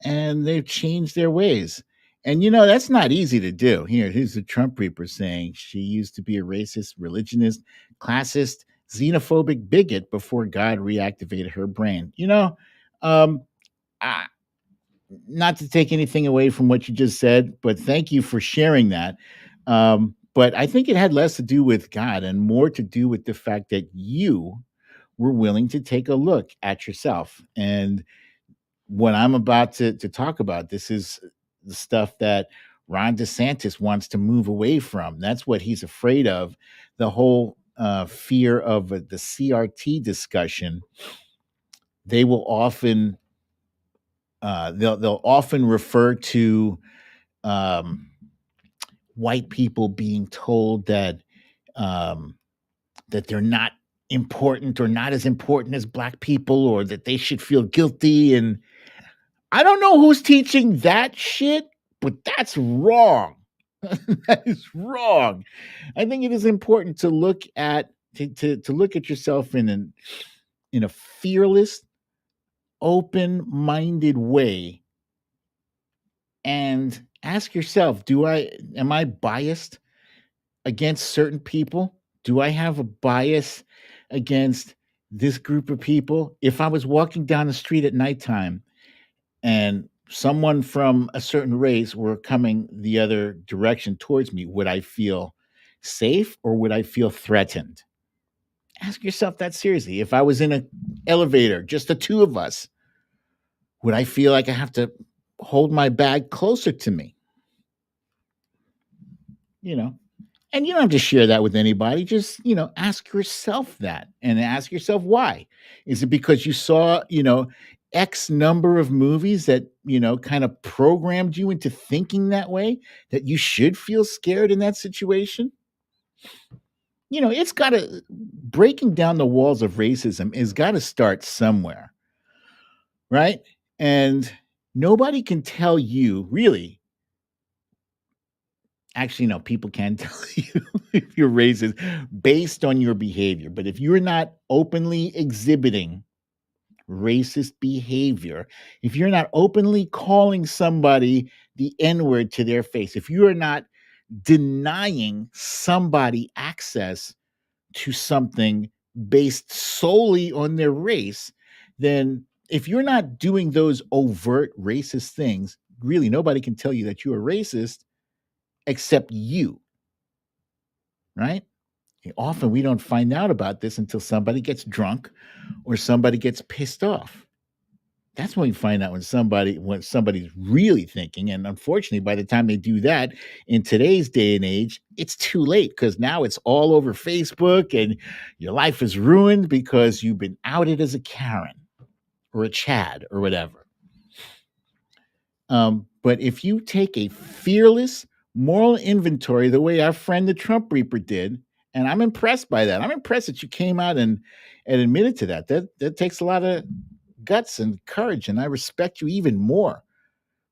and they've changed their ways. And that's not easy to do. Here's the Trump Reaper saying she used to be a racist, religionist, classist, xenophobic bigot before God reactivated her brain. Not to take anything away from what you just said, but thank you for sharing that. But I think it had less to do with God and more to do with the fact that you were willing to take a look at yourself. And what I'm about to talk about, this is the stuff that Ron DeSantis wants to move away from. That's what he's afraid of. The whole fear of the CRT discussion. They will often they'll often refer to um, white people being told um, that they're not important or not as important as black people, or that they should feel guilty. And I don't know who's teaching that shit, but that's wrong. That is wrong. I think it is important to look at to look at yourself in a fearless, open-minded way and ask yourself, am I biased against certain people? Do I have a bias against this group of people? If I was walking down the street at nighttime and someone from a certain race were coming the other direction towards me, would I feel safe or would I feel threatened? Ask yourself that seriously. If I was in an elevator, just the two of us, would I feel like I have to hold my bag closer to me? You know, and you don't have to share that with anybody. Just, ask yourself that and ask yourself why. Is it because you saw, X number of movies that, kind of programmed you into thinking that way, that you should feel scared in that situation? It's got to, breaking down the walls of racism is got to start somewhere, right? And nobody can tell you, really. Actually, no, people can tell you if you're racist based on your behavior. But if you're not openly exhibiting racist behavior, if you're not openly calling somebody the N-word to their face, if you are not denying somebody access to something based solely on their race, then if you're not doing those overt racist things, really nobody can tell you that you're a racist except you, right? Often we don't find out about this until somebody gets drunk or somebody gets pissed off. That's when we find out when somebody's really thinking. And unfortunately, by the time they do that in today's day and age, it's too late, because now it's all over Facebook and your life is ruined because you've been outed as a Karen or a Chad or whatever. But if you take a fearless moral inventory the way our friend the Trump Reaper did, and I'm impressed by that. I'm impressed that you came out and admitted to that. That takes a lot of guts and courage, and I respect you even more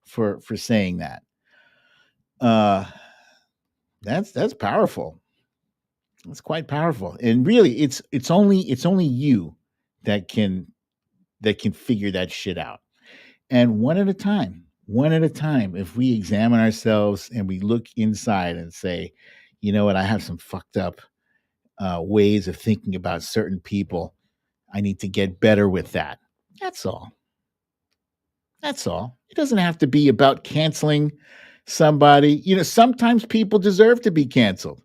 for saying that. That's powerful. It's quite powerful. And really it's only you that can figure that shit out. And one at a time, if we examine ourselves and we look inside and say, you know what, I have some fucked up ways of thinking about certain people. I need to get better with that. That's all. That's all. It doesn't have to be about canceling somebody. Sometimes people deserve to be canceled.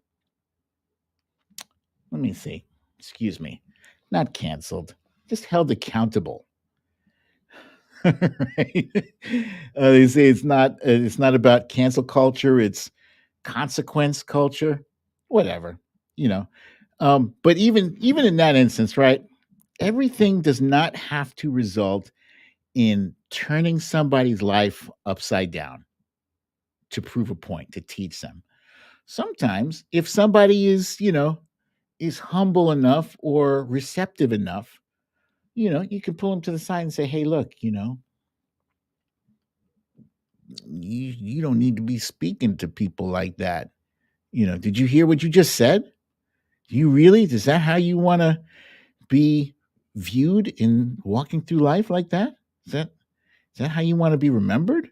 Let me see. Excuse me. Not canceled, just held accountable. Right? They say it's not about cancel culture, it's consequence culture. Whatever. But even in that instance, right? Everything does not have to result in turning somebody's life upside down to prove a point, to teach them. Sometimes if somebody is humble enough or receptive enough, you can pull them to the side and say, hey, look, you don't need to be speaking to people like that. Did you hear what you just said? Do you really? Is that how you want to be viewed in walking through life like that? Is that how you want to be remembered?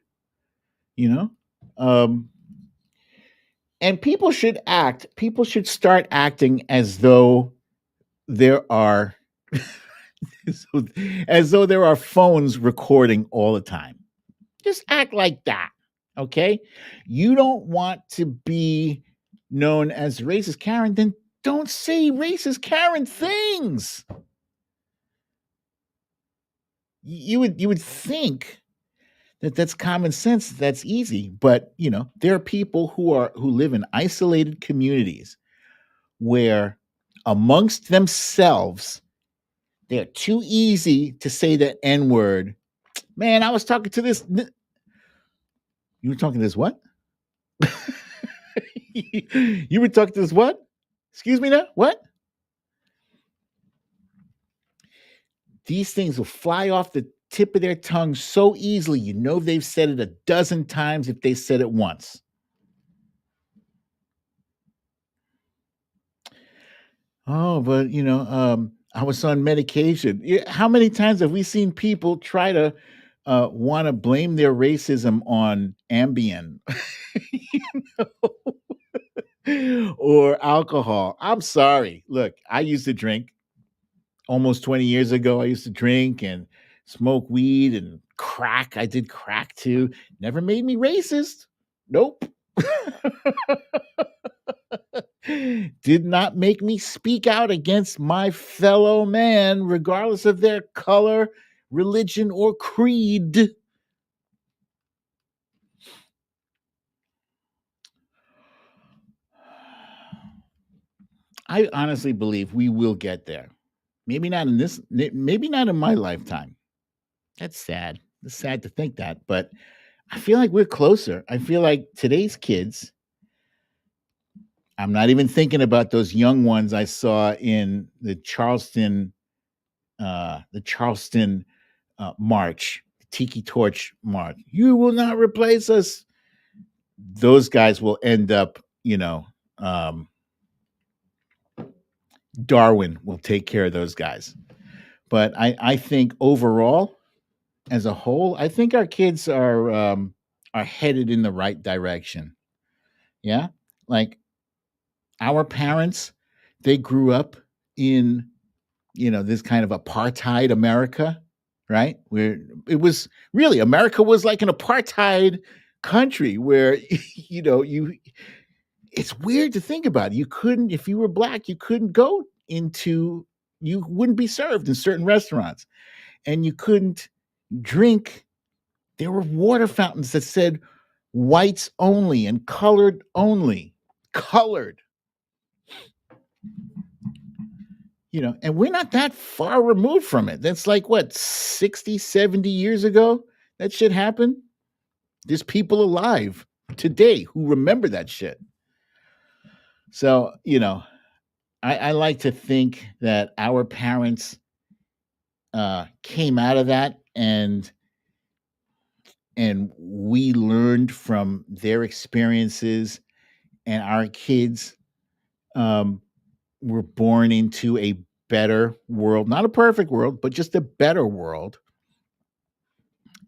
Um, and people should start acting as though there are as though there are phones recording all the time. Just act like that. Okay? You don't want to be known as racist Karen, then don't say racist Karen things. You would think That's common sense. That's easy. But there are people who live in isolated communities where amongst themselves they're too easy to say the N word. Man, I was talking to this. You were talking to this what? You were talking to this what? Excuse me now? What? These things will fly off the tip of their tongue so easily. They've said it a dozen times if they said it once. Oh, but I was on medication. How many times have we seen people try to want to blame their racism on Ambien or alcohol? I'm sorry. Look, I used to drink almost 20 years ago. I used to drink and smoke weed and crack. I did crack too. Never made me racist. Nope. Did not make me speak out against my fellow man, regardless of their color, religion, or creed. I honestly believe we will get there. Maybe not in my lifetime. That's sad. It's sad to think that, but I feel like we're closer. I feel like today's kids, I'm not even thinking about those young ones I saw in the Charleston march, Tiki Torch march. You will not replace us. Those guys will end up, Darwin will take care of those guys. But I think overall, as a whole, I think our kids are headed in the right direction. Yeah, like our parents, they grew up in this kind of apartheid America, right? Where it was really America was like an apartheid country where you it's weird to think about. You couldn't if you were black, you couldn't go into you wouldn't be served in certain restaurants and you couldn't drink. There were water fountains that said whites only and colored only. Colored. And we're not that far removed from it. That's like what, 60, 70 years ago that shit happened? There's people alive today who remember that shit. So, I like to think that our parents came out of that and we learned from their experiences, and our kids were born into a better world, not a perfect world, but just a better world.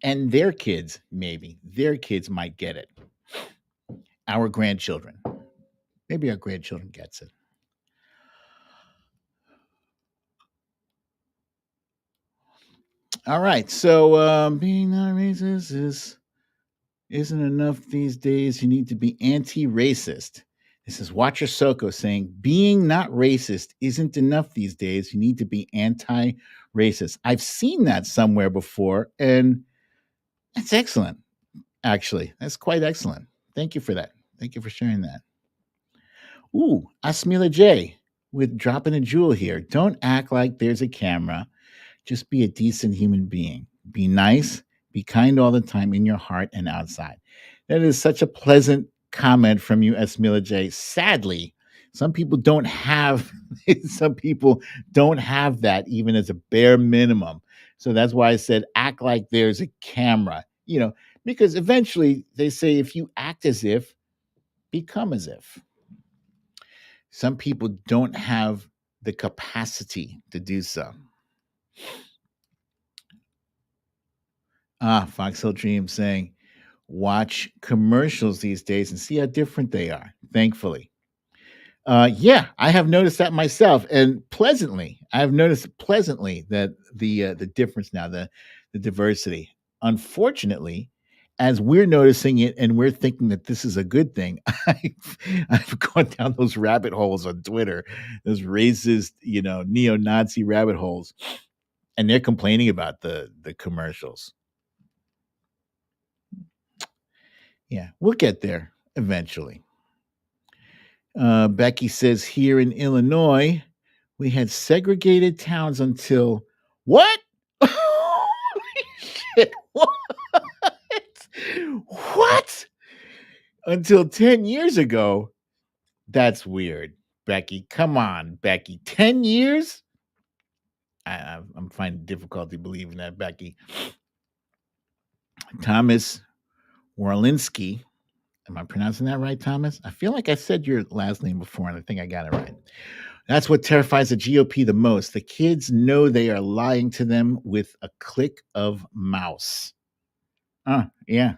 And their kids might get it. Our grandchildren, maybe our grandchildren gets it. All right, so being not racist isn't enough these days. You need to be anti-racist. This is Watcher Soko saying, being not racist isn't enough these days. You need to be anti-racist. I've seen that somewhere before, and that's excellent, actually. That's quite excellent. Thank you for that. Thank you for sharing that. Ooh, Asmila J with dropping a jewel here. Don't act like there's a camera. Just be a decent human being. Be nice, be kind all the time in your heart and outside. That is such a pleasant comment from you, Esmila J. Sadly, some people don't have that even as a bare minimum. So that's why I said act like there's a camera, because eventually they say if you act as if, become as if. Some people don't have the capacity to do so. Foxhill Dream saying, watch commercials these days and see how different they are, thankfully. Yeah, I have noticed that myself, and pleasantly. I have noticed pleasantly that the difference now, the diversity. Unfortunately, as we're noticing it and we're thinking that this is a good thing, I've gone down those rabbit holes on Twitter, those racist, neo-Nazi rabbit holes, and they're complaining about the commercials. Yeah, we'll get there eventually. Becky says here in Illinois, we had segregated towns until what? Holy shit! What? What? Until 10 years ago? That's weird, Becky. Come on, Becky. 10 years? I'm finding difficulty believing that, Becky. Thomas Warlinski. Am I pronouncing that right, Thomas? I feel like I said your last name before, and I think I got it right. That's what terrifies the GOP the most. The kids know they are lying to them with a click of mouse. Yeah.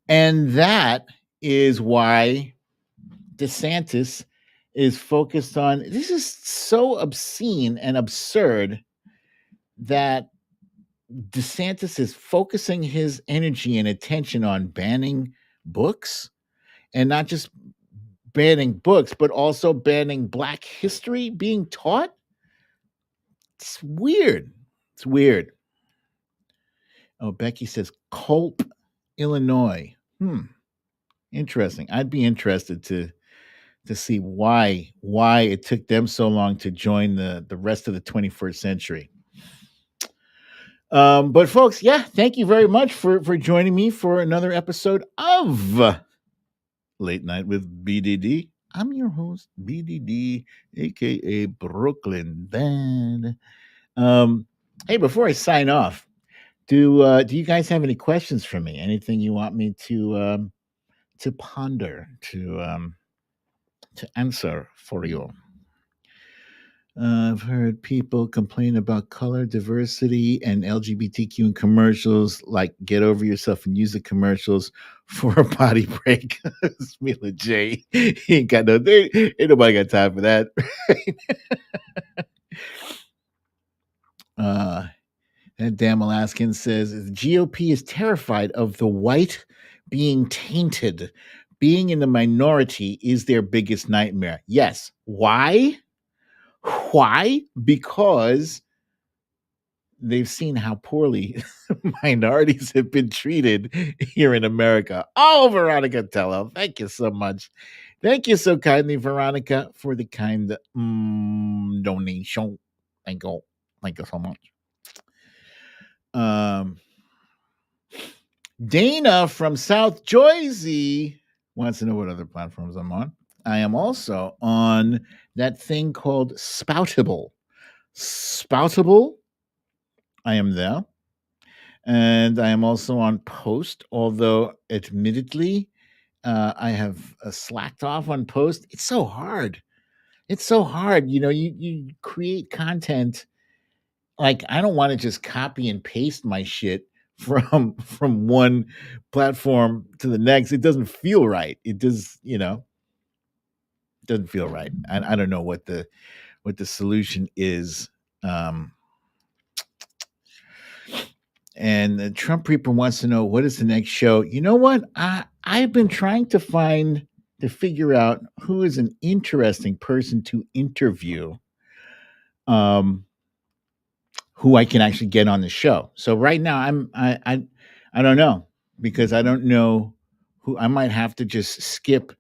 And that is why DeSantis is focused on this is so obscene and absurd that DeSantis is focusing his energy and attention on banning books, and not just banning books, but also banning Black history being taught. It's weird. It's weird. Oh, Becky says Culp, Illinois. Interesting. I'd be interested to see why it took them so long to join the rest of the 21st century. But folks, yeah, thank you very much for joining me for another episode of Late Night with BDD. I'm your host, BDD, aka Brooklyn Dad. Hey, before I sign off, do you guys have any questions for me? Anything you want me to ponder, to answer for you? I've heard people complain about color diversity and LGBTQ in commercials, like "Get Over Yourself" and music commercials for a potty break. Mila J. Ain't got ain't nobody got time for that. And Dan Alaskan says the GOP is terrified of the white being tainted. Being in the minority is their biggest nightmare. Yes. Why? Why? Because they've seen how poorly minorities have been treated here in America. Oh, Veronica Tello, thank you so much. Thank you so kindly, Veronica, for the kind donation. Thank you. Thank you so much. Dana from South Jersey wants to know what other platforms I'm on. I am also on that thing called Spoutable. Spoutable, I am there. And I am also on Post, although admittedly, I have slacked off on Post. It's so hard. It's so hard. You know, you create content. Like, I don't want to just copy and paste my shit from one platform to the next. It doesn't feel right. It does, doesn't feel right. I don't know what the solution is. And the Trump Reaper wants to know, what is the next show? You know what? I've been trying to figure out who is an interesting person to interview, who I can actually get on the show. So right now I don't know, because I don't know who. I might have to just skip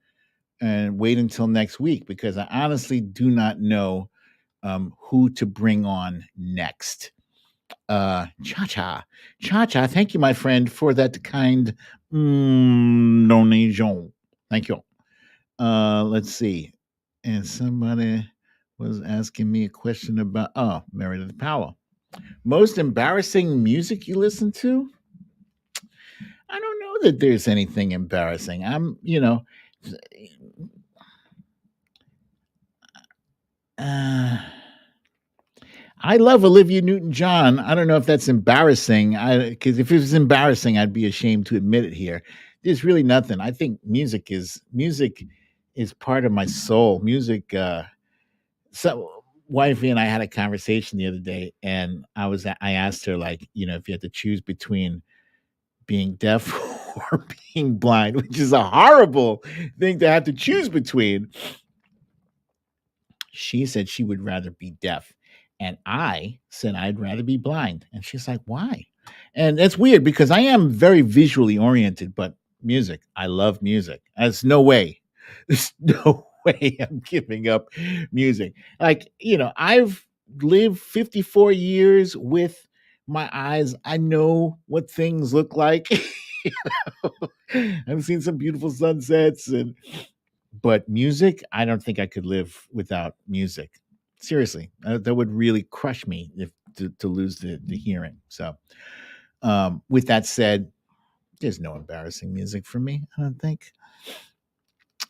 and wait until next week, because I honestly do not know who to bring on next. Cha-cha, thank you, my friend, for that kind donation. Thank you. Let's see. And somebody was asking me a question about Meredith Powell. Most embarrassing music you listen to? I don't know that there's anything embarrassing. I love Olivia Newton-John. I don't know if that's embarrassing, because if it was embarrassing, I'd be ashamed to admit it here. There's really nothing. I think music is part of my soul. Music. So, wifey and I had a conversation the other day, and I asked her, like, if you had to choose between being deaf or being blind, which is a horrible thing to have to choose between. She said she would rather be deaf. And I said I'd rather be blind. And she's like, why? And that's weird, because I am very visually oriented, but music. I love music. There's no way. There's no way I'm giving up music. Like, I've lived 54 years with my eyes. I know what things look like. I've seen some beautiful sunsets, but music, I don't think I could live without music. Seriously, that would really crush me if to lose the hearing. So, with that said, there's no embarrassing music for me, I don't think.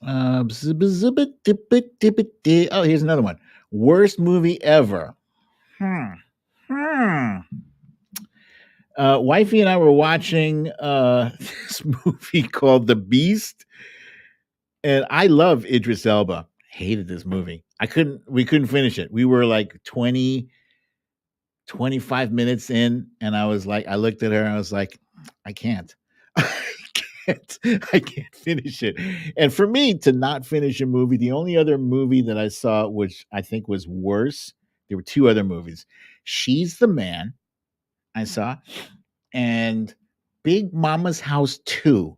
Oh, here's another one. Worst movie ever. Hmm. Hmm. Wifey and I were watching this movie called The Beast, and I love Idris Elba. Hated this movie. We couldn't finish it. We were like 25 minutes in, and I looked at her and I was like, I can't. I can't finish it. And for me to not finish a movie, the only other movie that I saw, which I think was worse, there were two other movies. She's the Man, I saw, and Big Mama's House 2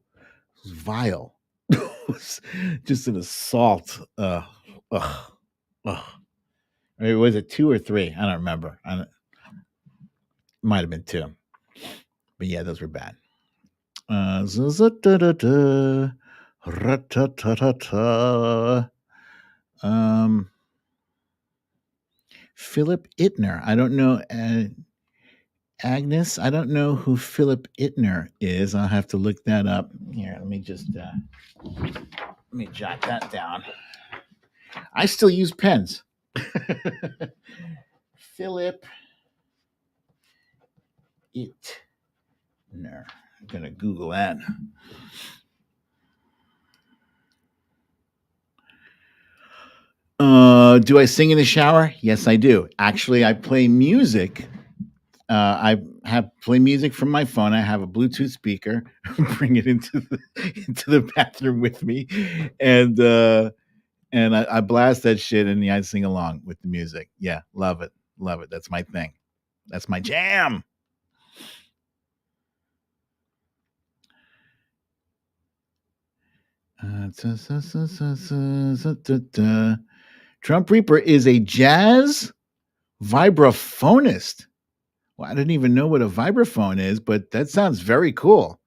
was vile. It was just an assault. Ugh, ugh. Was it 2 or 3? I don't remember. Might have been 2. But yeah, those were bad. Um, Philip Ittner. I don't know. Agnes, I don't know who Philip Ittner is. I'll have to look that up. Here, let me jot that down. I still use pens. Philip Ittner. I'm gonna Google that. Do I sing in the shower? Yes, I do. Actually, I play music. I have play music from my phone. I have a Bluetooth speaker. Bring it into the bathroom with me, and I blast that shit, and I sing along with the music. Yeah, love it, love it. That's my thing. That's my jam. Trump Reaper is a jazz vibraphonist. Well, I didn't even know what a vibraphone is, but that sounds very cool.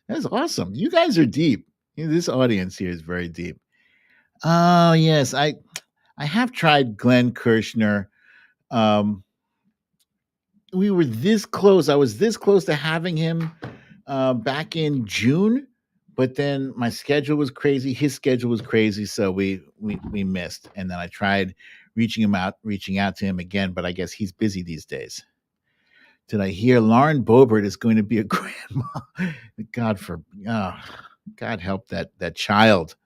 That's awesome. You guys are deep. This audience here is very deep. Oh yes, I have tried Glenn Kirshner. Um, we were this close. I was this close to having him back in June, but then my schedule was crazy. His schedule was crazy, so we missed. And then I tried reaching out to him again, but I guess he's busy these days. Did I hear Lauren Boebert is going to be a grandma? God God help that child.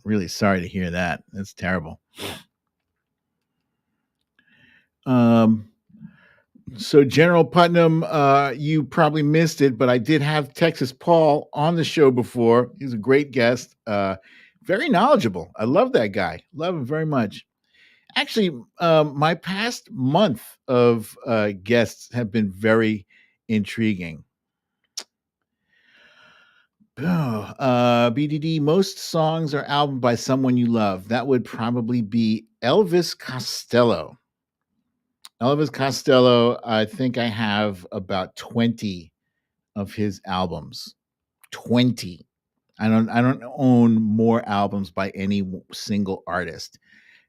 Really sorry to hear that. That's terrible. So General Putnam, you probably missed it, but I did have Texas Paul on the show before. He's a great guest, very knowledgeable. I love that guy. Love him very much. Actually, my past month of guests have been very intriguing. BDD, most songs are album by someone you love. That would probably be Elvis Costello. Elvis Costello, I think I have about 20 of his albums. 20. I don't own more albums by any single artist.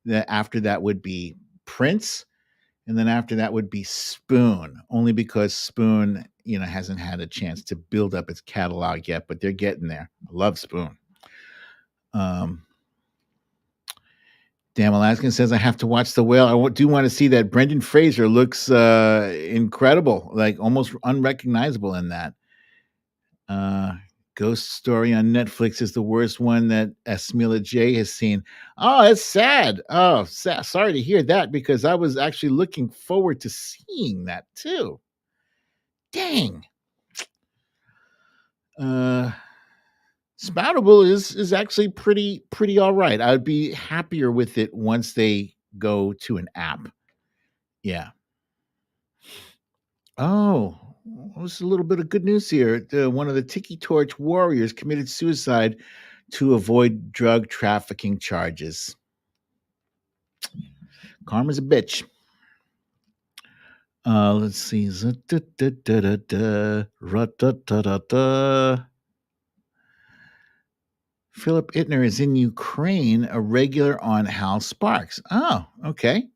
After that would be Prince, and then after that would be Spoon, only because Spoon, hasn't had a chance to build up its catalog yet, but they're getting there. I love Spoon. Dan Alaskan says I have to watch The Whale. I do want to see that. Brendan Fraser looks incredible, like almost unrecognizable in that. Ghost Story on Netflix is the worst one that Esmila J has seen. Oh, it's sad. Oh, sad. Sorry to hear that, because I was actually looking forward to seeing that too. Dang. Spoutable is actually pretty all right. I would be happier with it once they go to an app. Yeah. Oh, there's a little bit of good news here. One of the Tiki Torch warriors committed suicide to avoid drug trafficking charges. Karma's a bitch. Let's see. Philip Ittner is in Ukraine, a regular on Hal Sparks. Oh, okay.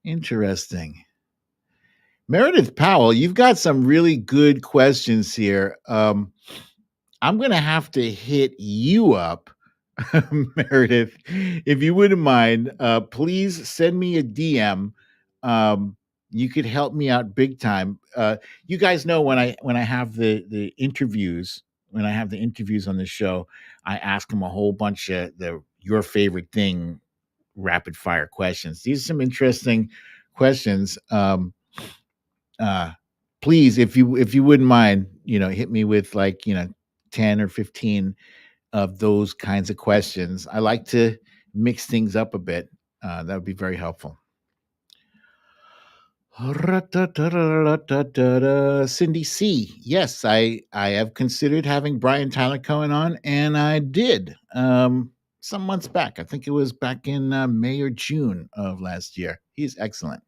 Interesting. Meredith Powell, you've got some really good questions here. I'm going to have to hit you up, Meredith, if you wouldn't mind. Please send me a DM. You could help me out big time. You guys know when I have the interviews, when I have the interviews on the show, I ask them a whole bunch of your favorite thing rapid fire questions. These are some interesting questions. Please, if you wouldn't mind, hit me with 10 or 15 of those kinds of questions. I like to mix things up a bit. That would be very helpful. Cindy C. Yes, I have considered having Brian Tyler Cohen on, and I did some months back. I think it was back in May or June of last year. He's excellent.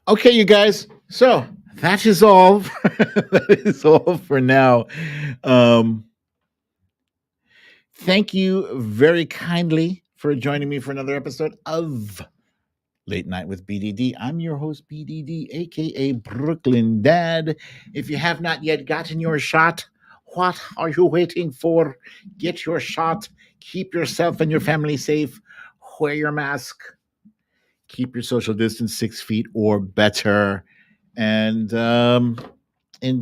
Okay, you guys. So that is all. That is all for now. Thank you very kindly for joining me for another episode of Late Night with BDD. I'm your host, BDD, aka Brooklyn Dad. If you have not yet gotten your shot, what are you waiting for? Get your shot. Keep yourself and your family safe. Wear your mask. Keep your social distance 6 feet or better. And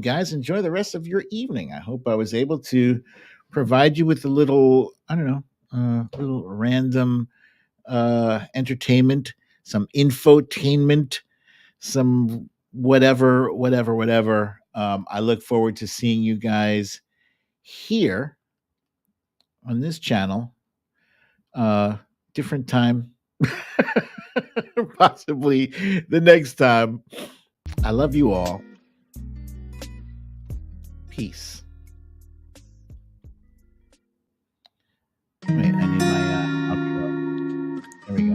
guys, enjoy the rest of your evening. I hope I was able to provide you with a little, little random entertainment, some infotainment, some whatever. I look forward to seeing you guys here on this channel. Different time. Possibly the next time. I love you all. Peace. Wait, I need my outro. There we go.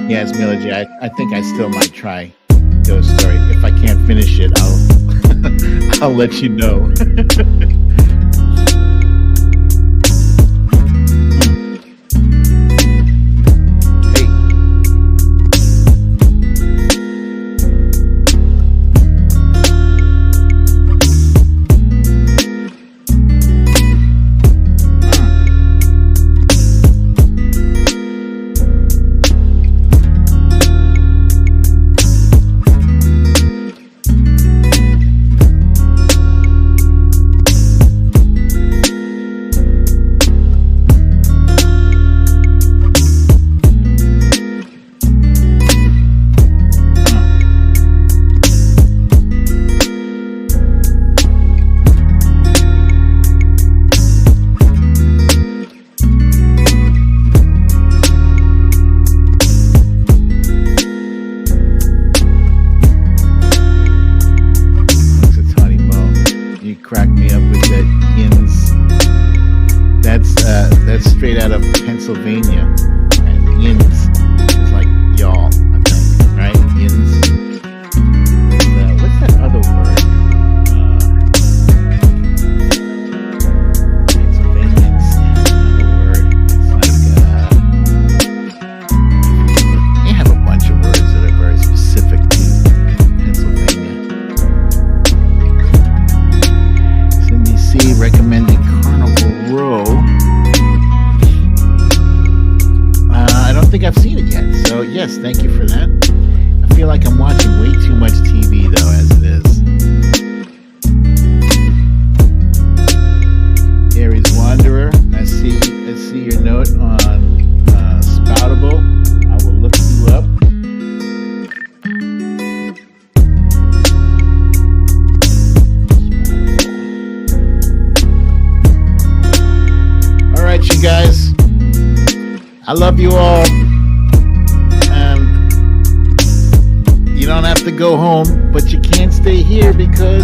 Yes, Mila J. I think I still might try Ghost Story. If I can't finish it, I'll let you know. That's straight out of Pennsylvania. And yins is like y'all, I think, right? Yins. What's that other word? Pennsylvanians. Another word. It's like they have a bunch of words that are very specific to Pennsylvania. Cindy C recommending Carnival Row. I love you all. And you don't have to go home, but you can't stay here because